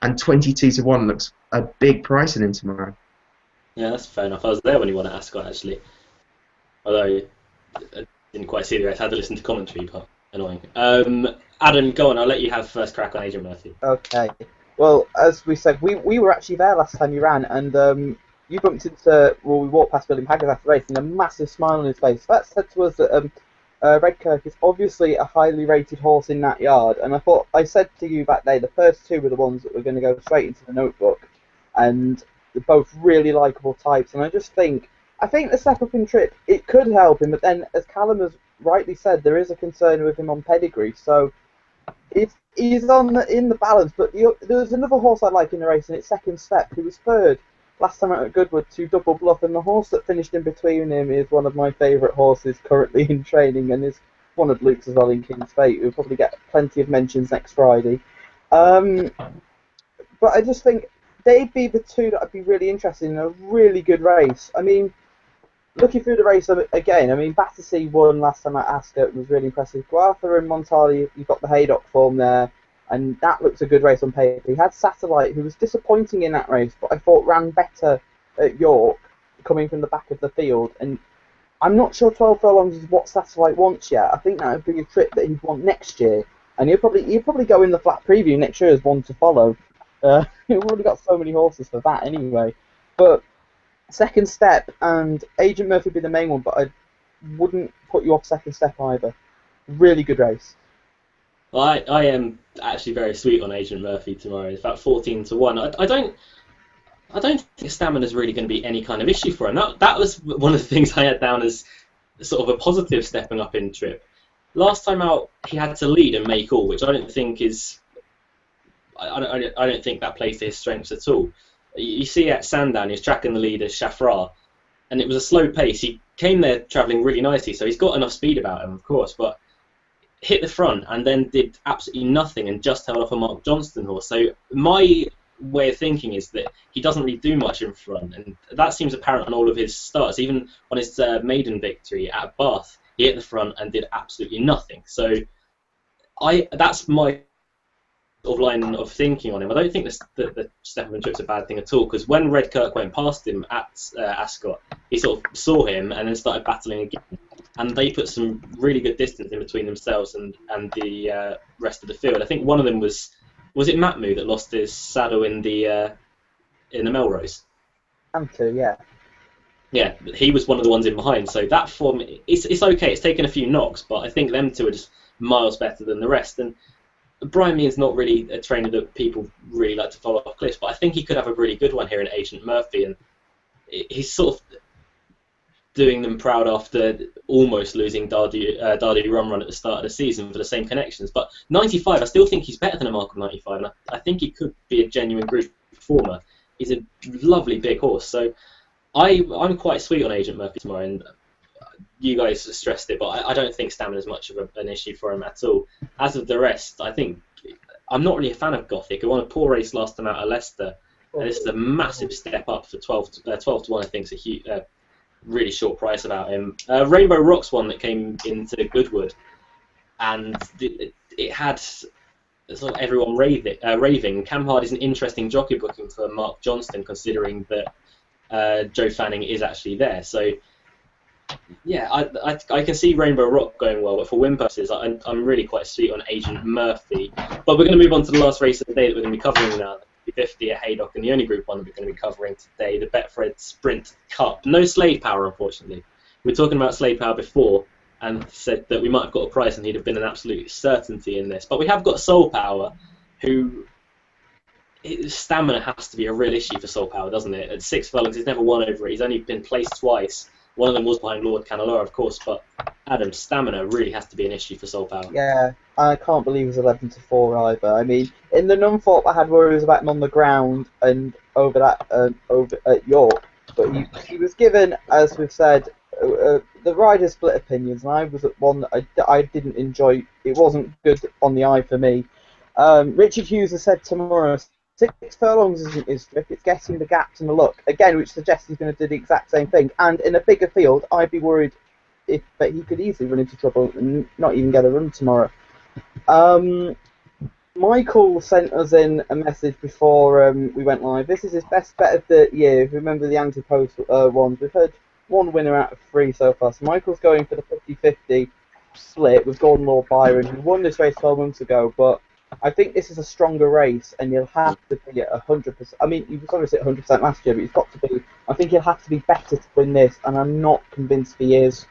And 22-1 looks a big price in him tomorrow. Yeah, that's fair enough. I was there when he won at Ascot, actually. Although I didn't quite see the race. I had to listen to commentary, but annoying. Adam, go on. I'll let you have first crack on Agent Murphy. Okay. Well, as we said, we were actually there last time you ran, and you bumped into, well, we walked past William Haggard after the race, and a massive smile on his face. That said to us that Redkirk is obviously a highly rated horse in that yard, and I said to you back there, the first 2 were the ones that were going to go straight into the notebook, and they're both really likeable types, and I think the step up in trip, it could help him, but then, as Callum has rightly said, there is a concern with him on pedigree, so he's in the balance. But there was another horse I like in the race, and it's Second Step, who was third last time out at Goodwood to Double Bluff, and the horse that finished in between him is one of my favourite horses currently in training, and is one of Luke's as well in King's Fate, who'll probably get plenty of mentions next Friday. But I just think they'd be the 2 that I'd be really interested in a really good race. I mean, looking through the race again, I mean, Battersea won last time at Ascot, was really impressive. Guarther and Montali, you've got the Haydock form there, and that looks a good race on paper. He had Satellite, who was disappointing in that race, but I thought ran better at York, coming from the back of the field. And I'm not sure 12 furlongs is what Satellite wants yet. I think that would be a trip that he'd want next year, and he'll probably go in the flat preview next year as one to follow. We've already got so many horses for that anyway. But Second Step and Agent Murphy would be the main one, but I wouldn't put you off Second Step either. Really good race. Well, I am actually very sweet on Agent Murphy tomorrow. It's about 14-1. I don't think stamina is really going to be any kind of issue for him. That was one of the things I had down as sort of a positive stepping up in trip. Last time out, he had to lead and make all, which I don't think is. I don't think that plays to his strengths at all. You see at Sandown, he was tracking the lead as Shafrar, and it was a slow pace. He came there travelling really nicely, so he's got enough speed about him, of course, but hit the front and then did absolutely nothing and just held off a Mark Johnston horse. So my way of thinking is that he doesn't really do much in front, and that seems apparent on all of his starts. Even on his maiden victory at Bath, he hit the front and did absolutely nothing. So that's my sort of line of thinking on him. I don't think the step up and trip's a bad thing at all, because when Redkirk went past him at Ascot, he sort of saw him and then started battling again, and they put some really good distance in between themselves and the rest of the field. I think one of them was it Matmu that lost his saddle in the Melrose? Yeah. Yeah, he was one of the ones in behind, so that form, it's okay, it's taken a few knocks, but I think them 2 are just miles better than the rest. And Brian Meehan's not really a trainer that people really like to follow off cliffs, but I think he could have a really good one here in Agent Murphy, and he's sort of doing them proud after almost losing Dardu Run at the start of the season for the same connections. But 95, I still think he's better than a Markham 95, and I think he could be a genuine group performer. He's a lovely big horse, so I'm quite sweet on Agent Murphy tomorrow, and you guys stressed it, but I don't think stamina is much of an issue for him at all. As of the rest, I think I'm not really a fan of Gothic. He won a poor race last time out at Leicester, and this is a massive step up for 12-1. I think is a really short price about him. Rainbow Rock's one that came into Goodwood, and it had sort of everyone raving. Campard is an interesting jockey booking for Mark Johnston, considering that Joe Fanning is actually there. So yeah, I can see Rainbow Rock going well, but for win purposes, I'm really quite sweet on Agent Murphy. But we're going to move on to the last race of the day that we're going to be covering now, the 50 at Haydock, and the only Group 1 that we're going to be covering today, the Betfred Sprint Cup. No Slave Power, unfortunately. We were talking about Slave Power before, and said that we might have got a price and he'd have been an absolute certainty in this. But we have got Soul Power, who... Stamina has to be a real issue for Soul Power, doesn't it? At 6 furlongs, he's never won over it. He's only been placed twice. One of them was behind Lord Canelora, of course, but Adam, stamina really has to be an issue for Soul Power. Yeah, I can't believe he's 11-4 either. I mean, in the Nunthorpe, I had worries about him on the ground and over at York, but he was given, as we've said, the riders split opinions, and I was at one that I didn't enjoy. It wasn't good on the eye for me. Richard Hughes has said tomorrow, 6 furlongs isn't his strip, it's getting the gaps and the look. Again, which suggests he's going to do the exact same thing. And in a bigger field, I'd be worried that he could easily run into trouble and not even get a run tomorrow. Michael sent us in a message before we went live. This is his best bet of the year. Remember the anti-post ones. We've had 1 winner out of 3 so far. So Michael's going for the 50-50 split with Gordon Lord Byron, who won this race 12 months ago, but I think this is a stronger race, and you'll have to be at 100%. I mean, he was obviously at 100% last year, but he's got to be. I think he'll have to be better to win this, and I'm not convinced he is.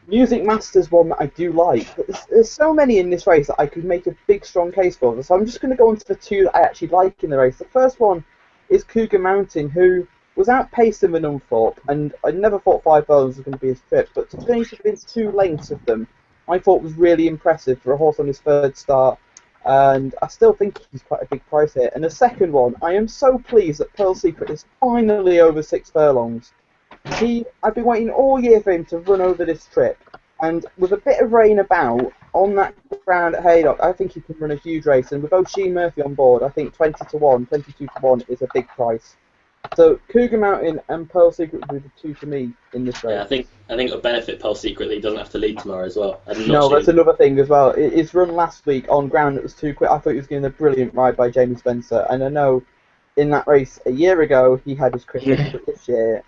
Music Master's one that I do like, but there's so many in this race that I could make a big, strong case for. So I'm just going to go on to the 2 that I actually like in the race. The first one is Cougar Mountain, who was outpaced in the Nunthorpe, and I never thought 5 furlongs was going to be his trip, but to finish within 2 lengths of them, I thought was really impressive for a horse on his 3rd start, and I still think he's quite a big price here. And the second one, I am so pleased that Pearl Secret is finally over 6 furlongs. I've been waiting all year for him to run over this trip, and with a bit of rain about on that ground at Haydock, I think he can run a huge race. And with O'Sheen Murphy on board, I think 20-1, 22-1 is a big price. So Cougar Mountain and Pearl Secret would be the 2 for me in this race. Yeah, I think it'll benefit Pearl Secret that he doesn't have to lead tomorrow as well. No, that's another thing as well. His run last week on ground that was too quick. I thought he was getting a brilliant ride by Jamie Spencer, and I know in that race a year ago he had his cricket, but this year.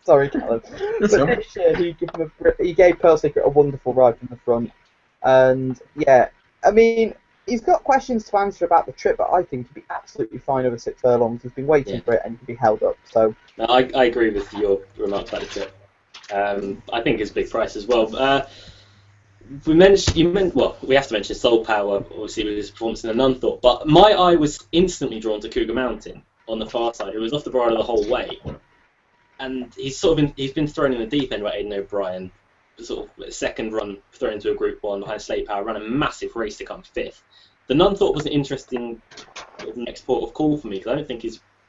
Sorry, Callum. But this year he gave Pearl Secret a wonderful ride from the front, and yeah, I mean. He's got questions to answer about the trip, but I think he'd be absolutely fine over 6 furlongs. He's been waiting for it and he can be held up. So no, I agree with your remarks about the trip. I think it's a big price as well. We have to mention Soul Power, obviously, with his performance in the Nunthorpe. But my eye was instantly drawn to Cougar Mountain on the far side, who was off the bridle the whole way, and he's been thrown in the deep end by Aidan O'Brien. Sort of second run thrown into a Group 1 behind Slave Power, ran a massive race to come 5th. The Nunthorpe was an interesting sort of next port of call for me, because I don't think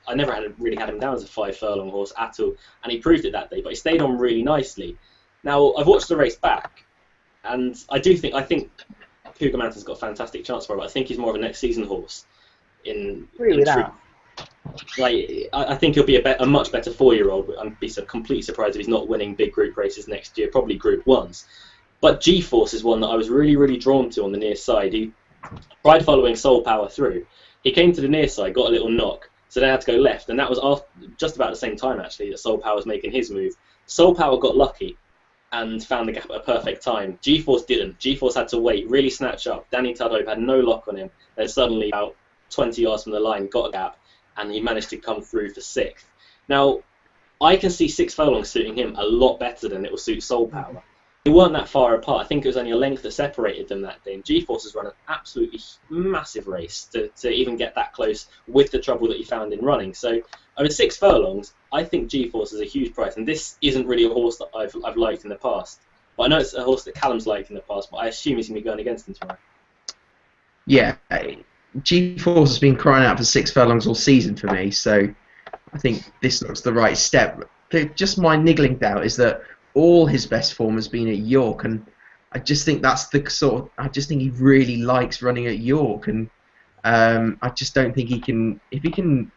I never really had him down as a 5 furlong horse at all, and he proved it that day, but he stayed on really nicely. Now, I've watched the race back, and I think Cougar Mountain's got a fantastic chance for him, but I think he's more of a next season horse in truth. Like, I think he'll be a much better 4-year-old. I'd be completely surprised if he's not winning big group races next year, probably Group 1s. But G-Force is one that I was really, really drawn to on the near side. He tried following Soul Power through. He came to the near side, got a little knock, so then had to go left, and that was just about the same time, actually, that Soul Power was making his move. Soul Power got lucky and found the gap at a perfect time. G-Force didn't. G-Force had to wait, really snatch up. Danny Tudhope had no lock on him. Then suddenly, about 20 yards from the line, got a gap, and he managed to come through for 6th. Now, I can see 6 furlongs suiting him a lot better than it will suit Soul Power. They weren't that far apart. I think it was only a length that separated them that day. And G-Force has run an absolutely massive race to even get that close with the trouble that he found in running. So over 6 furlongs, I think G-Force is a huge price. And this isn't really a horse that I've liked in the past. But I know it's a horse that Callum's liked in the past, but I assume he's going to be going against him tomorrow. Yeah, G-Force has been crying out for 6 furlongs all season for me, so I think this looks the right step. Just my niggling doubt is that all his best form has been at York, and I just think that's the sort of, I just think he really likes running at York, and I just don't think he can, if he can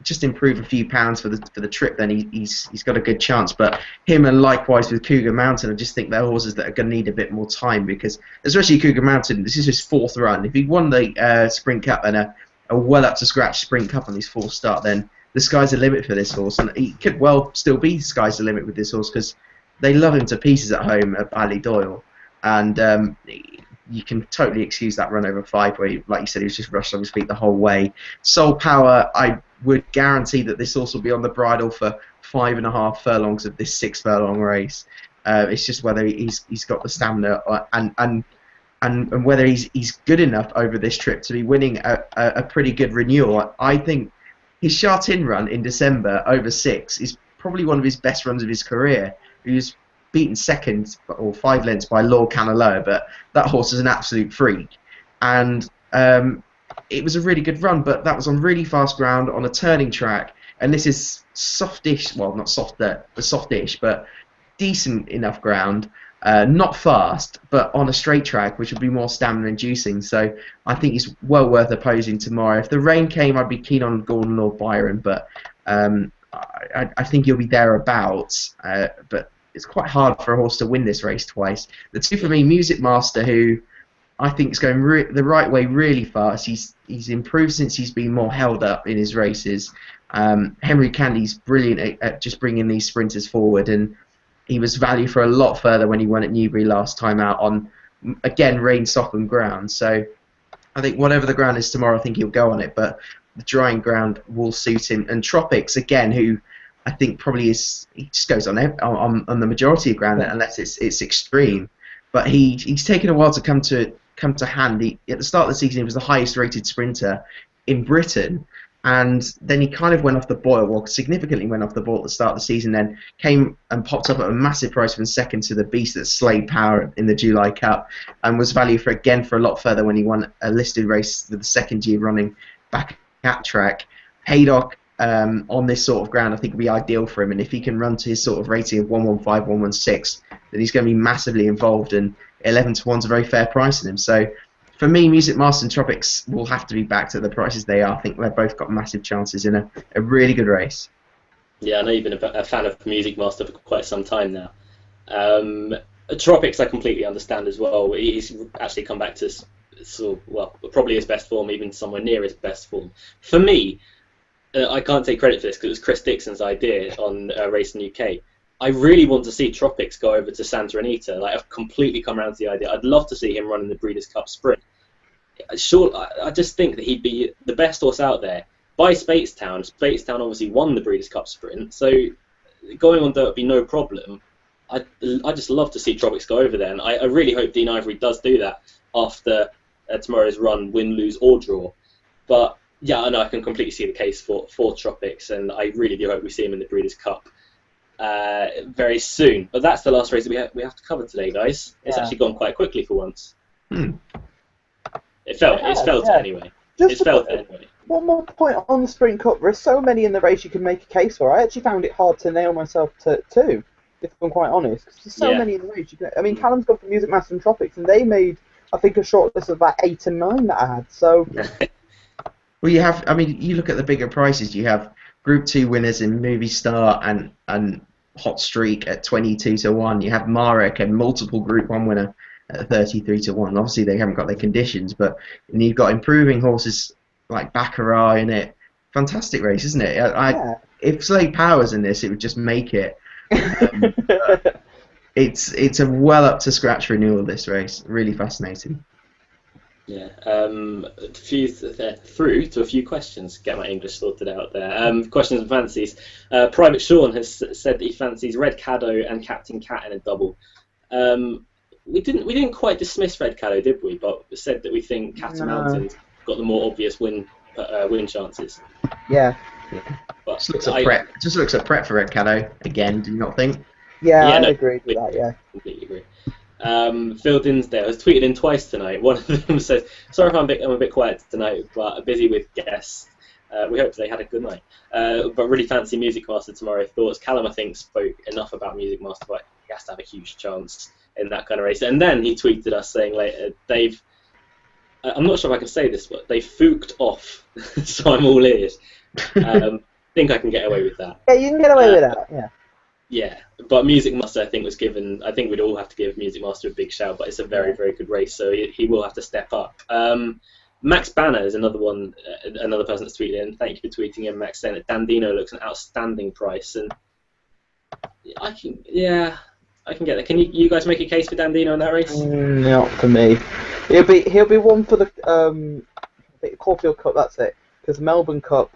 just improve a few pounds for the trip, then he's got a good chance. But him, and likewise with Cougar Mountain, I just think they're horses that are going to need a bit more time, because especially Cougar Mountain, this is his 4th run. If he won the Sprint Cup and a well up to scratch Sprint Cup on his 4th start, then the sky's the limit for this horse, and he could well still be sky's the limit with this horse, because they love him to pieces at home at Ballydoyle, and you can totally excuse that run over 5 where, like you said, he was just rushed on his feet the whole way. Soul Power, I would guarantee that this horse will be on the bridle for 5.5 furlongs of this 6 furlong race. It's just whether he's got the stamina and whether he's good enough over this trip to be winning a pretty good renewal. I think his Chartin run in December over 6 is probably one of his best runs of his career. He was beaten second or 5 lengths by Lord Canaloa, but that horse is an absolute freak. And it was a really good run, but that was on really fast ground on a turning track, and this is softish, well, not soft dirt, but softish, but decent enough ground, not fast, but on a straight track, which would be more stamina inducing. So I think it's well worth opposing tomorrow. If the rain came, I'd be keen on Gordon or Byron, but I think he'll be thereabouts, but it's quite hard for a horse to win this race twice. The 2 for me, Music Master, who I think is going the right way really fast. He's improved since he's been more held up in his races. Henry Candy's brilliant at just bringing these sprinters forward, and he was value for a lot further when he won at Newbury last time out on, again, rain-softened ground. So I think whatever the ground is tomorrow, I think he'll go on it, but the drying ground will suit him. And Tropics, again, who I think probably he just goes on the majority of ground unless it's extreme. But he's taken a while to come to hand. At the start of the season, he was the highest rated sprinter in Britain, and then he kind of went off the boil, well, significantly went off the boil at the start of the season, then came and popped up at a massive price from second to the beast that slayed Power in the July Cup, and was valued for a lot further when he won a listed race with the second year running back at track. Haydock, on this sort of ground, I think would be ideal for him, and if he can run to his sort of rating of 115, 116, then he's going to be massively involved, and 11 to 1's a very fair price in him. So for me, Music Master and Tropics will have to be back to the prices they are. I think they've both got massive chances in a really good race. Yeah, I know you've been a fan of Music Master for quite some time now. Tropics I completely understand as well. He's actually come back to probably his best form, even somewhere near his best form. For me, I can't take credit for this because it was Chris Dixon's idea on Racing UK. I really want to see Tropics go over to Santa Anita. Like, I've completely come around to the idea. I'd love to see him running the Breeders' Cup Sprint. Sure, I just think that he'd be the best horse out there. By Speightstown, Speightstown obviously won the Breeders' Cup Sprint, so going on dirt would be no problem. I just love to see Tropics go over there, and I really hope Dean Ivory does do that after tomorrow's run, win, lose, or draw. But yeah, I know I can completely see the case for Tropics, and I really do hope we see him in the Breeders' Cup very soon. But that's the last race that we have to cover today, guys. It's actually gone quite quickly for once. It felt anyway. One more point on the Sprint Cup. There's so many in the race you can make a case for. I actually found it hard to nail myself to two, if I'm quite honest, because there's so many in the race. Callum's gone for Music Master and Tropics, and they made, I think, a short list of about 8 and 9 that I had. So, well, you have. You look at the bigger prices. You have Group 2 winners in Movie Star and Hot Streak at 22 to 1. You have Marek and multiple Group 1 winner at 33 to 1. Obviously, they haven't got their conditions, but and you've got improving horses like Baccarat in it. Fantastic race, isn't it? If Slade Power's in this, it would just make it. It's a well up to scratch renewal, this race. Really fascinating. Yeah. Through to a few questions. Get my English sorted out there. Questions and fancies. Private Sean has said that he fancies Red Caddo and Captain Cat in a double. We didn't quite dismiss Red Caddo, did we? But we said that we think Catamountain's got the more obvious win chances. Yeah. But just looks at prep for Red Caddo again. Do you not think? Yeah, I agree with that. Yeah. Completely agree. Phil Dinsdale has tweeted in twice tonight. One of them says, "Sorry if I'm a bit quiet tonight, but busy with guests. We hope they had a good night. But really fancy Music Master tomorrow. Thoughts? Callum, I think, spoke enough about Music Master, but he has to have a huge chance in that kind of race." And then he tweeted us saying later, I'm not sure if I can say this, but they fooked off, so I'm all ears. think I can get away with that. Yeah, you can get away with that. Yeah. Yeah, but Music Master, I think, was given. I think we'd all have to give Music Master a big shout, but it's a very, very good race, so he will have to step up. Max Banner is another one, another person that's tweeted in. Thank you for tweeting in, Max, saying that Dandino looks an outstanding price, and I can get that. Can you guys make a case for Dandino in that race? Not for me. He'll be one for the Caulfield Cup. That's it. Because Melbourne Cup.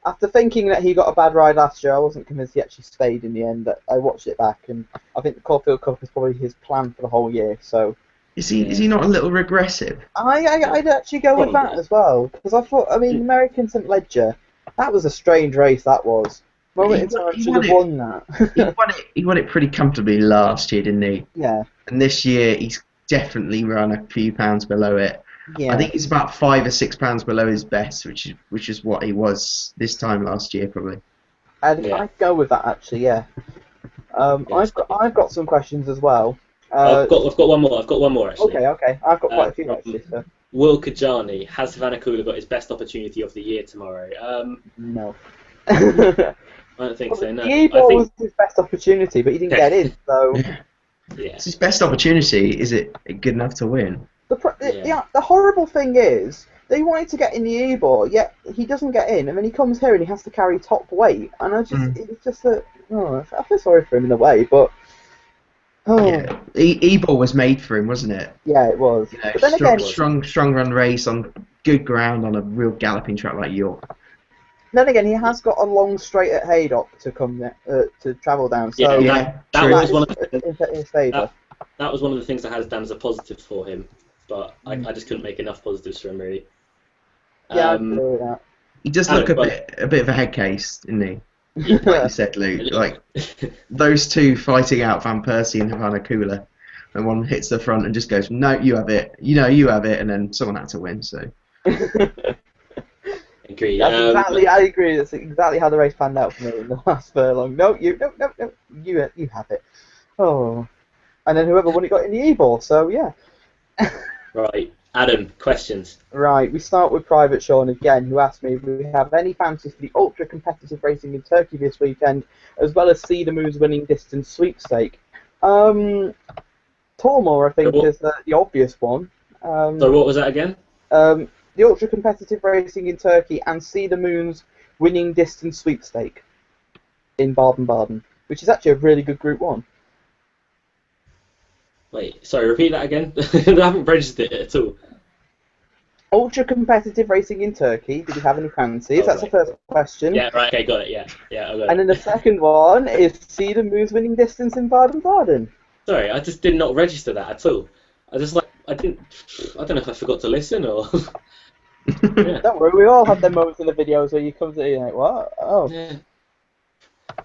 After thinking that he got a bad ride last year, I wasn't convinced he actually stayed in the end. I watched it back, and I think the Caulfield Cup is probably his plan for the whole year. So is he not a little regressive? I'd actually go with that as well, because I thought, American St Ledger, that was a strange race. That was. Moment in time should have won that. He won it pretty comfortably last year, didn't he? Yeah. And this year he's definitely run a few pounds below it. Yeah. I think he's about 5 or 6 pounds below his best, which is what he was this time last year, probably. I'd go with that actually. Yeah. I've got some questions as well. I've got one more. I've got one more actually. Okay. I've got quite a few actually. So. Will Kajani, has Havana Kula got his best opportunity of the year tomorrow? No. I don't think so. No. The E-ball was his best opportunity, but he didn't get in. So. Yeah. It's his best opportunity. Is it good enough to win? The horrible thing is, they wanted to get in the E-ball, yet he doesn't get in, and then he comes here and he has to carry top weight, and it's just that, I feel sorry for him in a way, but... Yeah, E-ball was made for him, wasn't it? Yeah, it was. You know, but then strong run race on good ground on a real galloping track like York. Then again, he has got a long straight at Haydock to come to travel down, so... That was one of his favour. That was one of the things I had down as a positive for him. But I just couldn't make enough positives for him, really. Yeah, I agree with that. He does look a bit of a head case, doesn't he? Like you said, Luke. Like those two fighting out Van Persie and Havana Kula, and one hits the front and just goes, "No, you have it. You have it," and then someone had to win. So. Agree. I agree. That's exactly how the race panned out for me in the last furlong. No, you have it. Oh, and then whoever won it got in the E-ball. So yeah. Right, Adam, questions. Right, we start with Private Sean again, who asked me if we have any fancies for the ultra-competitive racing in Turkey this weekend, as well as See the Moves winning distance sweepstake. Tormore, I think, is the obvious one. So what was that again? The ultra-competitive racing in Turkey and See the Moon's winning distance sweepstake in Baden-Baden, which is actually a really good Group 1. Wait, sorry, repeat that again? I haven't registered it at all. Ultra competitive racing in Turkey. Did you have any fancies? That's the first question. Yeah, right, okay, got it, yeah, I got it. And then the second one is See the Moves winning distance in Baden-Baden. Sorry, I just did not register that at all. I don't know if I forgot to listen or... Yeah. Don't worry, we all have them moments in the videos where you come to you're like, what? Oh. Yeah.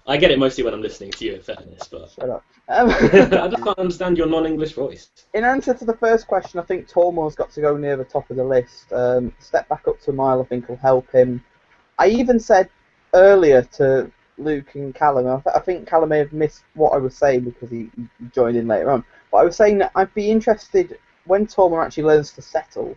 I get it mostly when I'm listening to you, in fairness, but... Shut up. I just can't understand your non-English voice. In answer to the first question, I think Tormore's got to go near the top of the list. Step back up to a mile, I think, will help him. I even said earlier to Luke and Callum, I think Callum may have missed what I was saying because he joined in later on, but I was saying that I'd be interested, when Tormore actually learns to settle,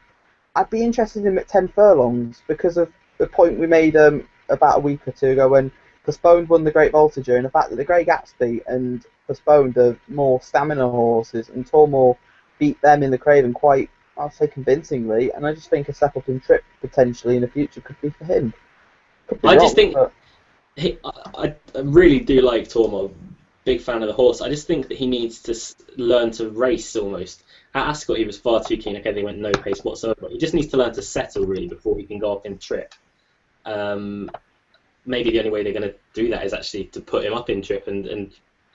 I'd be interested in him at 10 furlongs because of the point we made about a week or two ago when Postponed won the Great Voltager, and the fact that the Grey Gatsby and Postponed are more stamina horses, and Tormore beat them in the Craven quite, I'll say, convincingly, and I just think a step up in trip potentially in the future could be for him. I really do like Tormore, big fan of the horse. I just think that he needs to learn to race almost. At Ascot he was far too keen, okay, they went no pace whatsoever. He just needs to learn to settle really before he can go up in trip. Maybe the only way they're going to do that is actually to put him up in trip and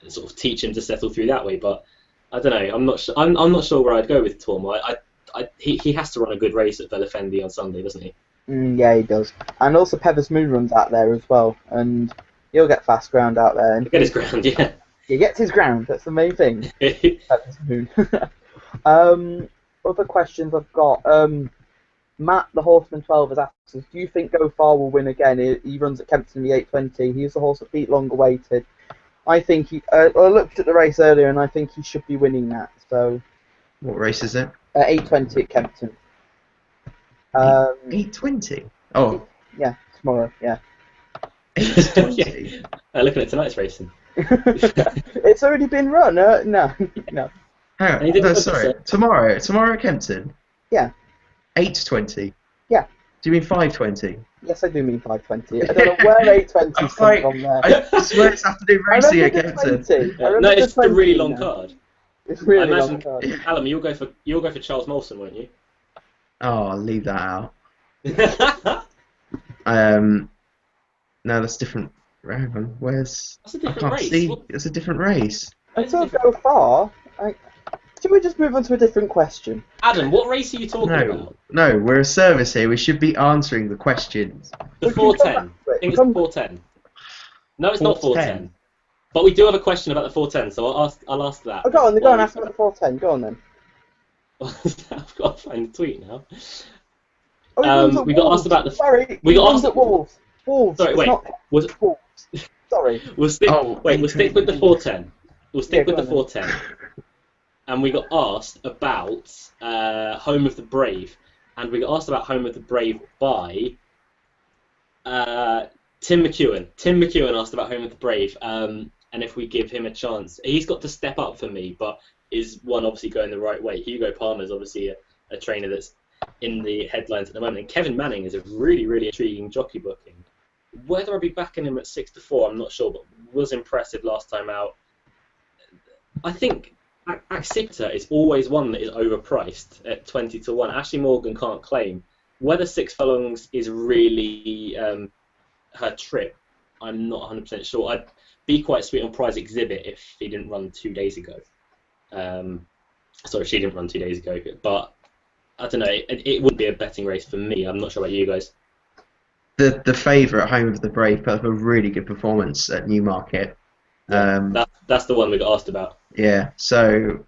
sort of teach him to settle through that way. But I don't know. I'm not sure. I'm not sure where I'd go with Tormore. He has to run a good race at Belafendi on Sunday, doesn't he? Yeah, he does. And also Pevers Moon runs out there as well, and he'll get fast ground out there. And he'll get his ground, yeah. He gets his ground. That's the main thing. Pevers Moon. Other questions I've got. Matt, the Horseman 12, has asked us, do you think Go Far will win again? He runs at Kempton in the 820. He's the horse that beat longer weighted. I think I looked at the race earlier, and I think he should be winning that. So, what race is it? 820 at Kempton. 820? Oh. Yeah, tomorrow, yeah. 8:20. Looking at tonight's racing. It's already been run. No. Hang And he on, didn't no, look at sorry. it. Tomorrow at Kempton. Yeah. 8:20. Yeah. Do you mean 5:20? Yes, I do mean 5:20. I don't know where 8:20's come from there. I swear it's afternoon I racing at remember the Kempton. 20. I remember No, the it's just a 20 really long now. card. It's really I imagine, long card. Alan, you'll go for Charles Molson, won't you? Oh, I'll leave that out. That's No, that's different. Hang on, where's? a different I can't race. see. What- It's a different race. I don't go far. Should we just move on to a different question? Adam, what race are you talking about? No, we're a service here. We should be answering the questions. The We can come 410. back to it. I think it's Come- 410. No, it's not 410. 410. But we do have a question about the 410, so I'll ask that. Oh, go on, ask about the 410. Go on then. I've got to find the tweet now. Oh, he runs at we got Wolves. asked about the. Sorry, we he got runs asked- at Wolves. Wolves. Sorry, it's wait. not Was Wolves. Sorry. we'll stick. Oh, We'll stick with the 410. We'll stick Yeah, with the go on 410. And we got asked about Home of the Brave, and we got asked about Home of the Brave by Tim McEwen. Tim McEwen asked about Home of the Brave, and if we give him a chance, he's got to step up for me, but is one obviously going the right way. Hugo Palmer's obviously a trainer that's in the headlines at the moment, and Kevin Manning is a really, really intriguing jockey booking. Whether I'll be backing him at 6-4, I'm not sure, but was impressive last time out. I think Accipita is always one that is overpriced at 20-1. Ashley Morgan can't claim. Whether 6 furlongs is really her trip, I'm not 100% sure. I'd be quite sweet on Prize Exhibit if he didn't run 2 days ago. Sorry, she didn't run 2 days ago, but I don't know. It wouldn't be a betting race for me. I'm not sure about you guys. The favourite, Home of the Brave, put up a really good performance at Newmarket. That's the one we got asked about. Yeah, so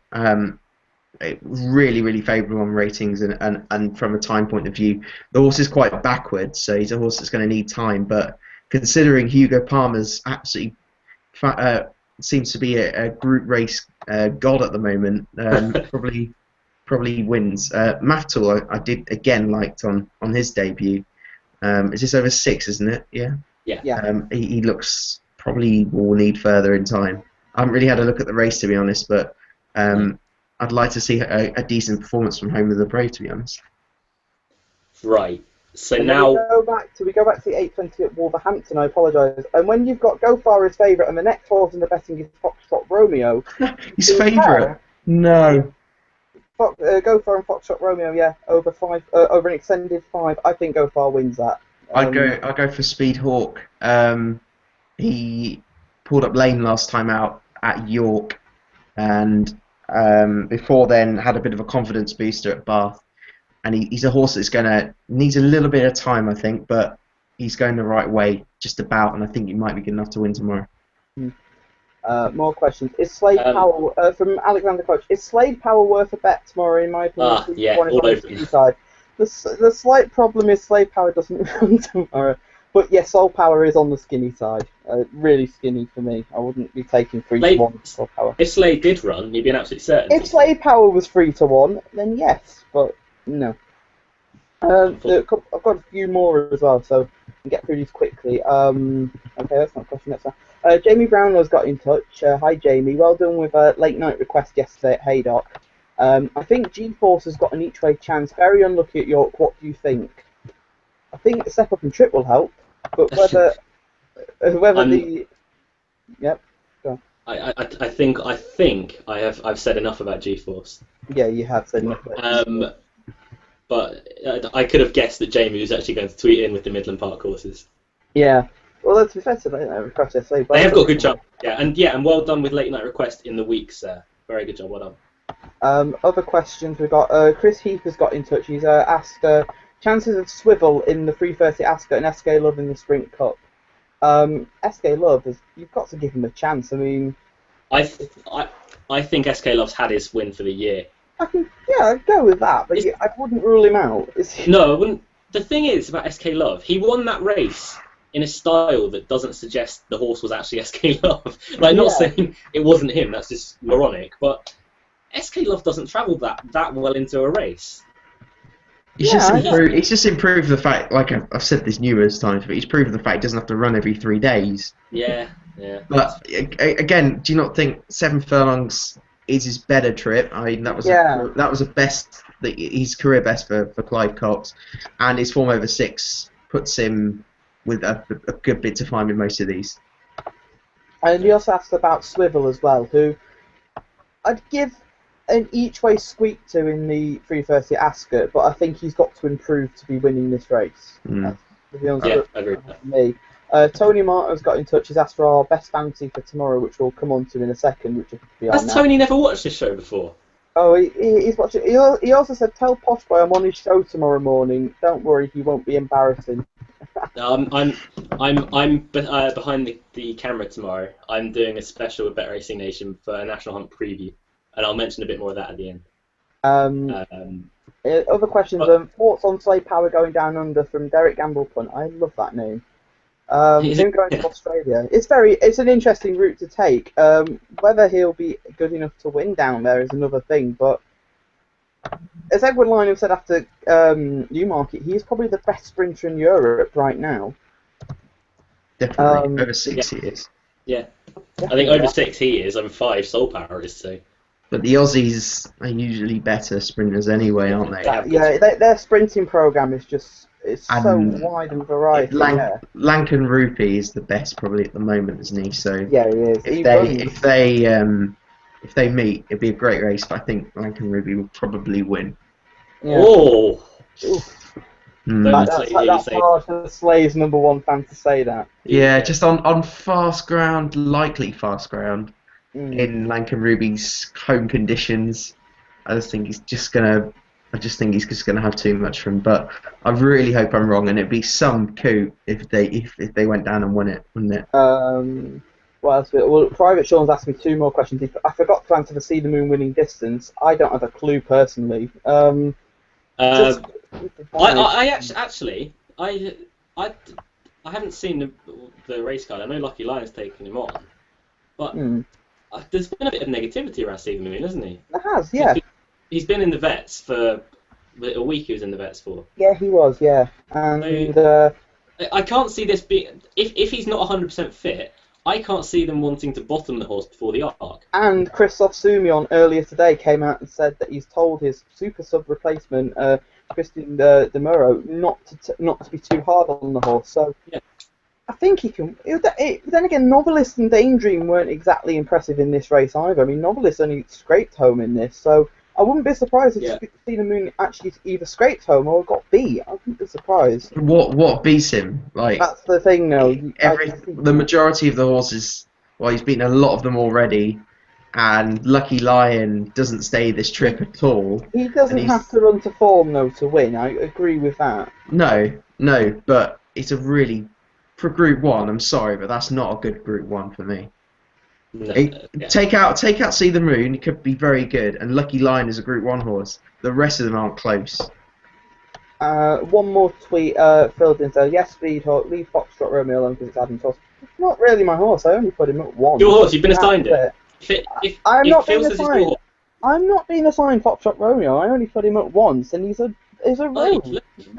really, really favourable on ratings and from a time point of view. The horse is quite backwards, so he's a horse that's going to need time, but considering Hugo Palmer's absolutely seems to be a group race god at the moment, probably wins. Maftul, I did again liked on his debut. Is this over 6, isn't it? Yeah. Yeah. He looks probably will need further in time. I haven't really had a look at the race, to be honest, but I'd like to see a decent performance from Home of the Brave, to be honest. Right. So And now then we go back to the 8:20 at Wolverhampton. I apologise. And when you've got Go Far as favourite and the next horse in the betting is Foxtrot Romeo, His favourite? No. Go Far and Foxtrot Romeo, yeah, over an extended 5. I think Go Far wins that. I'd go for Speed Hawk. He pulled up lame last time out at York, and before then had a bit of a confidence booster at Bath. And he's a horse that's needs a little bit of time, I think, but he's going the right way, just about, and I think he might be good enough to win tomorrow. More questions. Is Slade Powell from Alexander Koch? Is Slade Powell worth a bet tomorrow? In my opinion, yeah, one is all on the over skinny him. side. The slight problem is Slade Powell doesn't run tomorrow. But yes, Soul Power is on the skinny side. Really skinny for me. I wouldn't be taking 3-1 Soul Power. if Slade did run, you'd be an absolute certainty. If Slade Power was 3-1, then yes, but no. I've got a few more as well, so I can get through these quickly. Okay, that's not a question. That's Jamie Brownlow's got in touch. Hi, Jamie. Well done with a late night request yesterday at Haydock. I think G-Force has got an each-way chance. Very unlucky at York. What do you think? I think the step up and trip will help, but whether the yep. Go on. I think I've said enough about G-Force. Yeah, you have said enough. But I could have guessed that Jamie was actually going to tweet in with the Midland Park horses. Yeah. Well, that's offensive. Request yesterday. They have got a good job. Yeah, and well done with late night request in the week, sir. Very good job. Well done. Other questions we've got. Chris Heath has got in touch. He's asked chances of Swivel in the 3:30 Ascot and SK Love in the Sprint Cup. SK Love, you've got to give him a chance. I mean, I think SK Love's had his win for the year. I'd go with that, but I wouldn't rule him out. No, I wouldn't. The thing is about SK Love, he won that race in a style that doesn't suggest the horse was actually SK Love. Like, not saying it wasn't him, that's just moronic, but SK Love doesn't travel that well into a race. He's Yeah, just I know. improved. He's just improved the fact, like I've said this numerous times, but he's proven the fact he doesn't have to run every 3 days. Yeah, yeah. But again, do you not think 7 furlongs is his better trip? I mean, Yeah. that was a best, his career best for Clive Cox, and his form over 6 puts him with a good bit to find with most of these. And you also asked about Swivel as well, who I'd give an each-way squeak to in the 3:30 at Ascot, but I think he's got to improve to be winning this race. Mm. To be honest Yeah, with I agree with that. me. Tony Martin's got in touch. He's asked for our best fantasy for tomorrow, which we'll come on to in a second, which will be on Has now. Tony never watched this show before? Oh, he's watching. He also said, "Tell Posh Boy I'm on his show tomorrow morning. Don't worry, he won't be embarrassing." I'm behind the camera tomorrow. I'm doing a special with Bet Racing Nation for a National Hunt preview, and I'll mention a bit more of that at the end. Other questions. Thoughts on Slade Power going down under from Derek Gamble Punt. I love that name. Him going to Australia. It's an interesting route to take. Whether he'll be good enough to win down there is another thing. But as Edward Lynham said after Newmarket, he's probably the best sprinter in Europe right now. Definitely over 6 years. Yeah, I think over 6 he is. I'm 5 Soul Power is too. But the Aussies are usually better sprinters anyway, aren't they? Their sprinting program is just so wide and variety. Lankan Rupee is the best probably at the moment, isn't he? So yeah, he is. If they meet, it'd be a great race. But I think Lankan Rupee will probably win. Yeah. Oh. That's hard for Slay's #1 fan to say that. Yeah, just on fast ground, likely fast ground. In Lankan Ruby's home conditions, I just think he's just gonna have too much for him. But I really hope I'm wrong, and it'd be some coup if they went down and won it, wouldn't it? Well, Private Sean's asked me 2 more questions. I forgot to answer the See the Moon winning distance. I don't have a clue personally. I haven't seen the race card. I know Lucky Lion's taken him on, but. There's been a bit of negativity around Stephen Moon, hasn't he? There has, yeah. He's been in the vets for a week. He was in the vets for. Yeah, he was, yeah. And I can't see this being. If he's not 100% fit, I can't see them wanting to bottom the horse before the arc. And Christoph Sumion earlier today came out and said that he's told his super sub replacement, Christian De Muro, not to be too hard on the horse. So. Yeah. I think he can. Then again, Novelist and Daydream weren't exactly impressive in this race either. I mean, Novelist only scraped home in this, so I wouldn't be surprised if Stephen Moon actually either scraped home or got beat. I wouldn't be surprised. What beats him? Like that's the thing, though. The majority of the horses, well, he's beaten a lot of them already, and Lucky Lion doesn't stay this trip at all. He doesn't have to run to form though to win. I agree with that. No, but it's a really. For Group 1, I'm sorry, but that's not a good Group 1 for me. No, Take out See the Moon, it could be very good, and Lucky Lion is a Group 1 horse. The rest of them aren't close. One more tweet filled in says, yes, lead Foxtrot Romeo alone because it's Adam's horse. It's not really my horse, I only put him at 1. Your horse, you've been assigned it. I'm not being assigned Foxtrot Romeo, I only put him at once, and he's a rogue.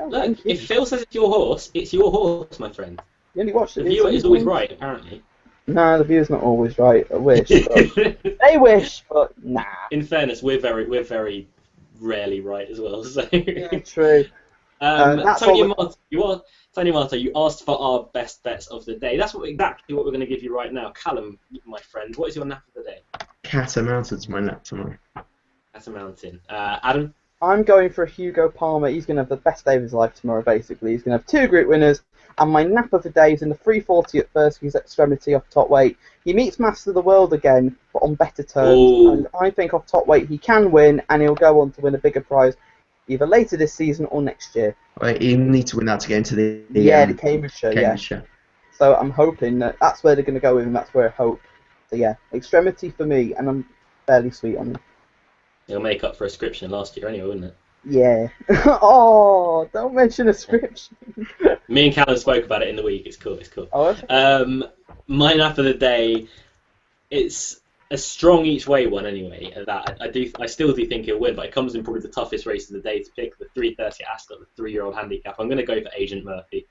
Look, if Phil says it's your horse, my friend. You only watch the viewer is always right, apparently. No, the viewer's not always right. I wish. They wish, but nah. In fairness, we're very rarely right as well. So. Yeah, true. Tony Marto, you asked for our best bets of the day. That's exactly what we're going to give you right now. Callum, my friend, what is your nap of the day? Catamountain's my nap tomorrow. Catamountain. Adam? I'm going for Hugo Palmer. He's going to have the best day of his life tomorrow, basically. He's going to have 2 group winners. And my nap of the day is in the 340 at first, his extremity off top weight. He meets Master of the World again, but on better terms. Ooh. And I think off top weight he can win, and he'll go on to win a bigger prize either later this season or next year. Right, he'll need to win that to get into the Cambridgeshire. Yeah. So I'm hoping that's where they're going to go with him. That's where I hope. So yeah, extremity for me, and I'm fairly sweet on him. It'll make up for ascription last year anyway, wouldn't it? Yeah. Oh, don't mention ascription. Me and Callum spoke about it in the week. It's cool. Oh, okay. My nap of the day, it's a strong each way one anyway. That I still do think he'll win, but it comes in probably the toughest race of the day to pick. The 3:30 at Ascot, the 3-year-old handicap. I'm going to go for Agent Murphy.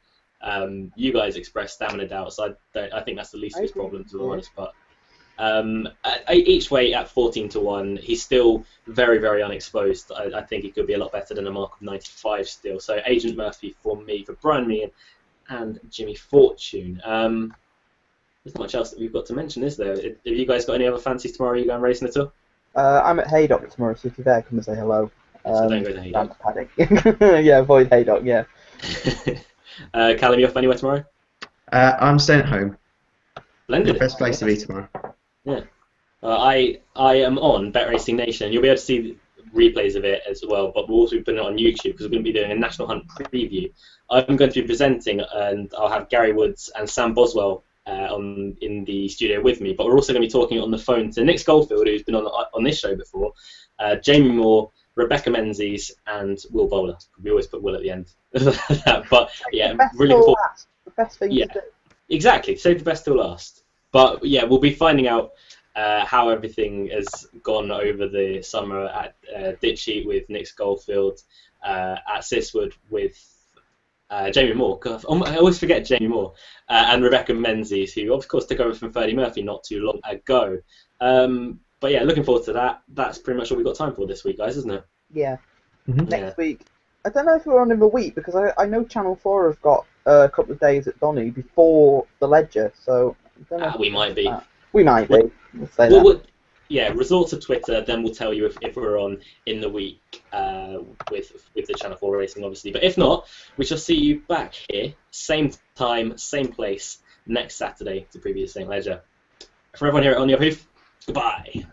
You guys expressed stamina doubts. I think that's the least of his problems, to be honest. But each way at 14-1, he's still very, very unexposed. I think he could be a lot better than a mark of 95 still. So Agent Murphy for me, for Brian Meehan and Jimmy Fortune. There's not much else that we've got to mention, is there? Have you guys got any other fancies tomorrow? Are you going racing at all? I'm at Haydock tomorrow, so if you're there, come and say hello. So don't go to Haydock. Yeah, avoid Haydock, yeah. Callum, you off anywhere tomorrow? I'm staying at home. Splendid. The best place to be tomorrow. Yeah. I am on Bet Racing Nation. You'll be able to see replays of it as well, but we'll also be putting it on YouTube because we're going to be doing a National Hunt preview. I'm going to be presenting, and I'll have Gary Woods and Sam Boswell in the studio with me, but we're also going to be talking on the phone to Nick Schofield, who's been on this show before, Jamie Moore, Rebecca Menzies, and Will Bowler. We always put Will at the end. But yeah, really looking forward. The best thing to do. Exactly, save the best till last. But yeah, we'll be finding out how everything has gone over the summer at Ditchy with Nick Schofield, at Siswood with Jamie Moore. I always forget Jamie Moore. And Rebecca Menzies, who of course took over from Ferdy Murphy not too long ago. But yeah, looking forward to that. That's pretty much all we've got time for this week, guys, isn't it? Yeah. Mm-hmm. Next week. I don't know if we're on in a week, because I know Channel 4 have got a couple of days at Donny before the Ledger, so I don't know we might be. We might be. We'll say that. Yeah, resort to Twitter, then we'll tell you if we're on in the week with the Channel 4 racing, obviously. But if not, we shall see you back here, same time, same place, next Saturday to preview the St. Ledger. For everyone here at On Your Hoof, goodbye.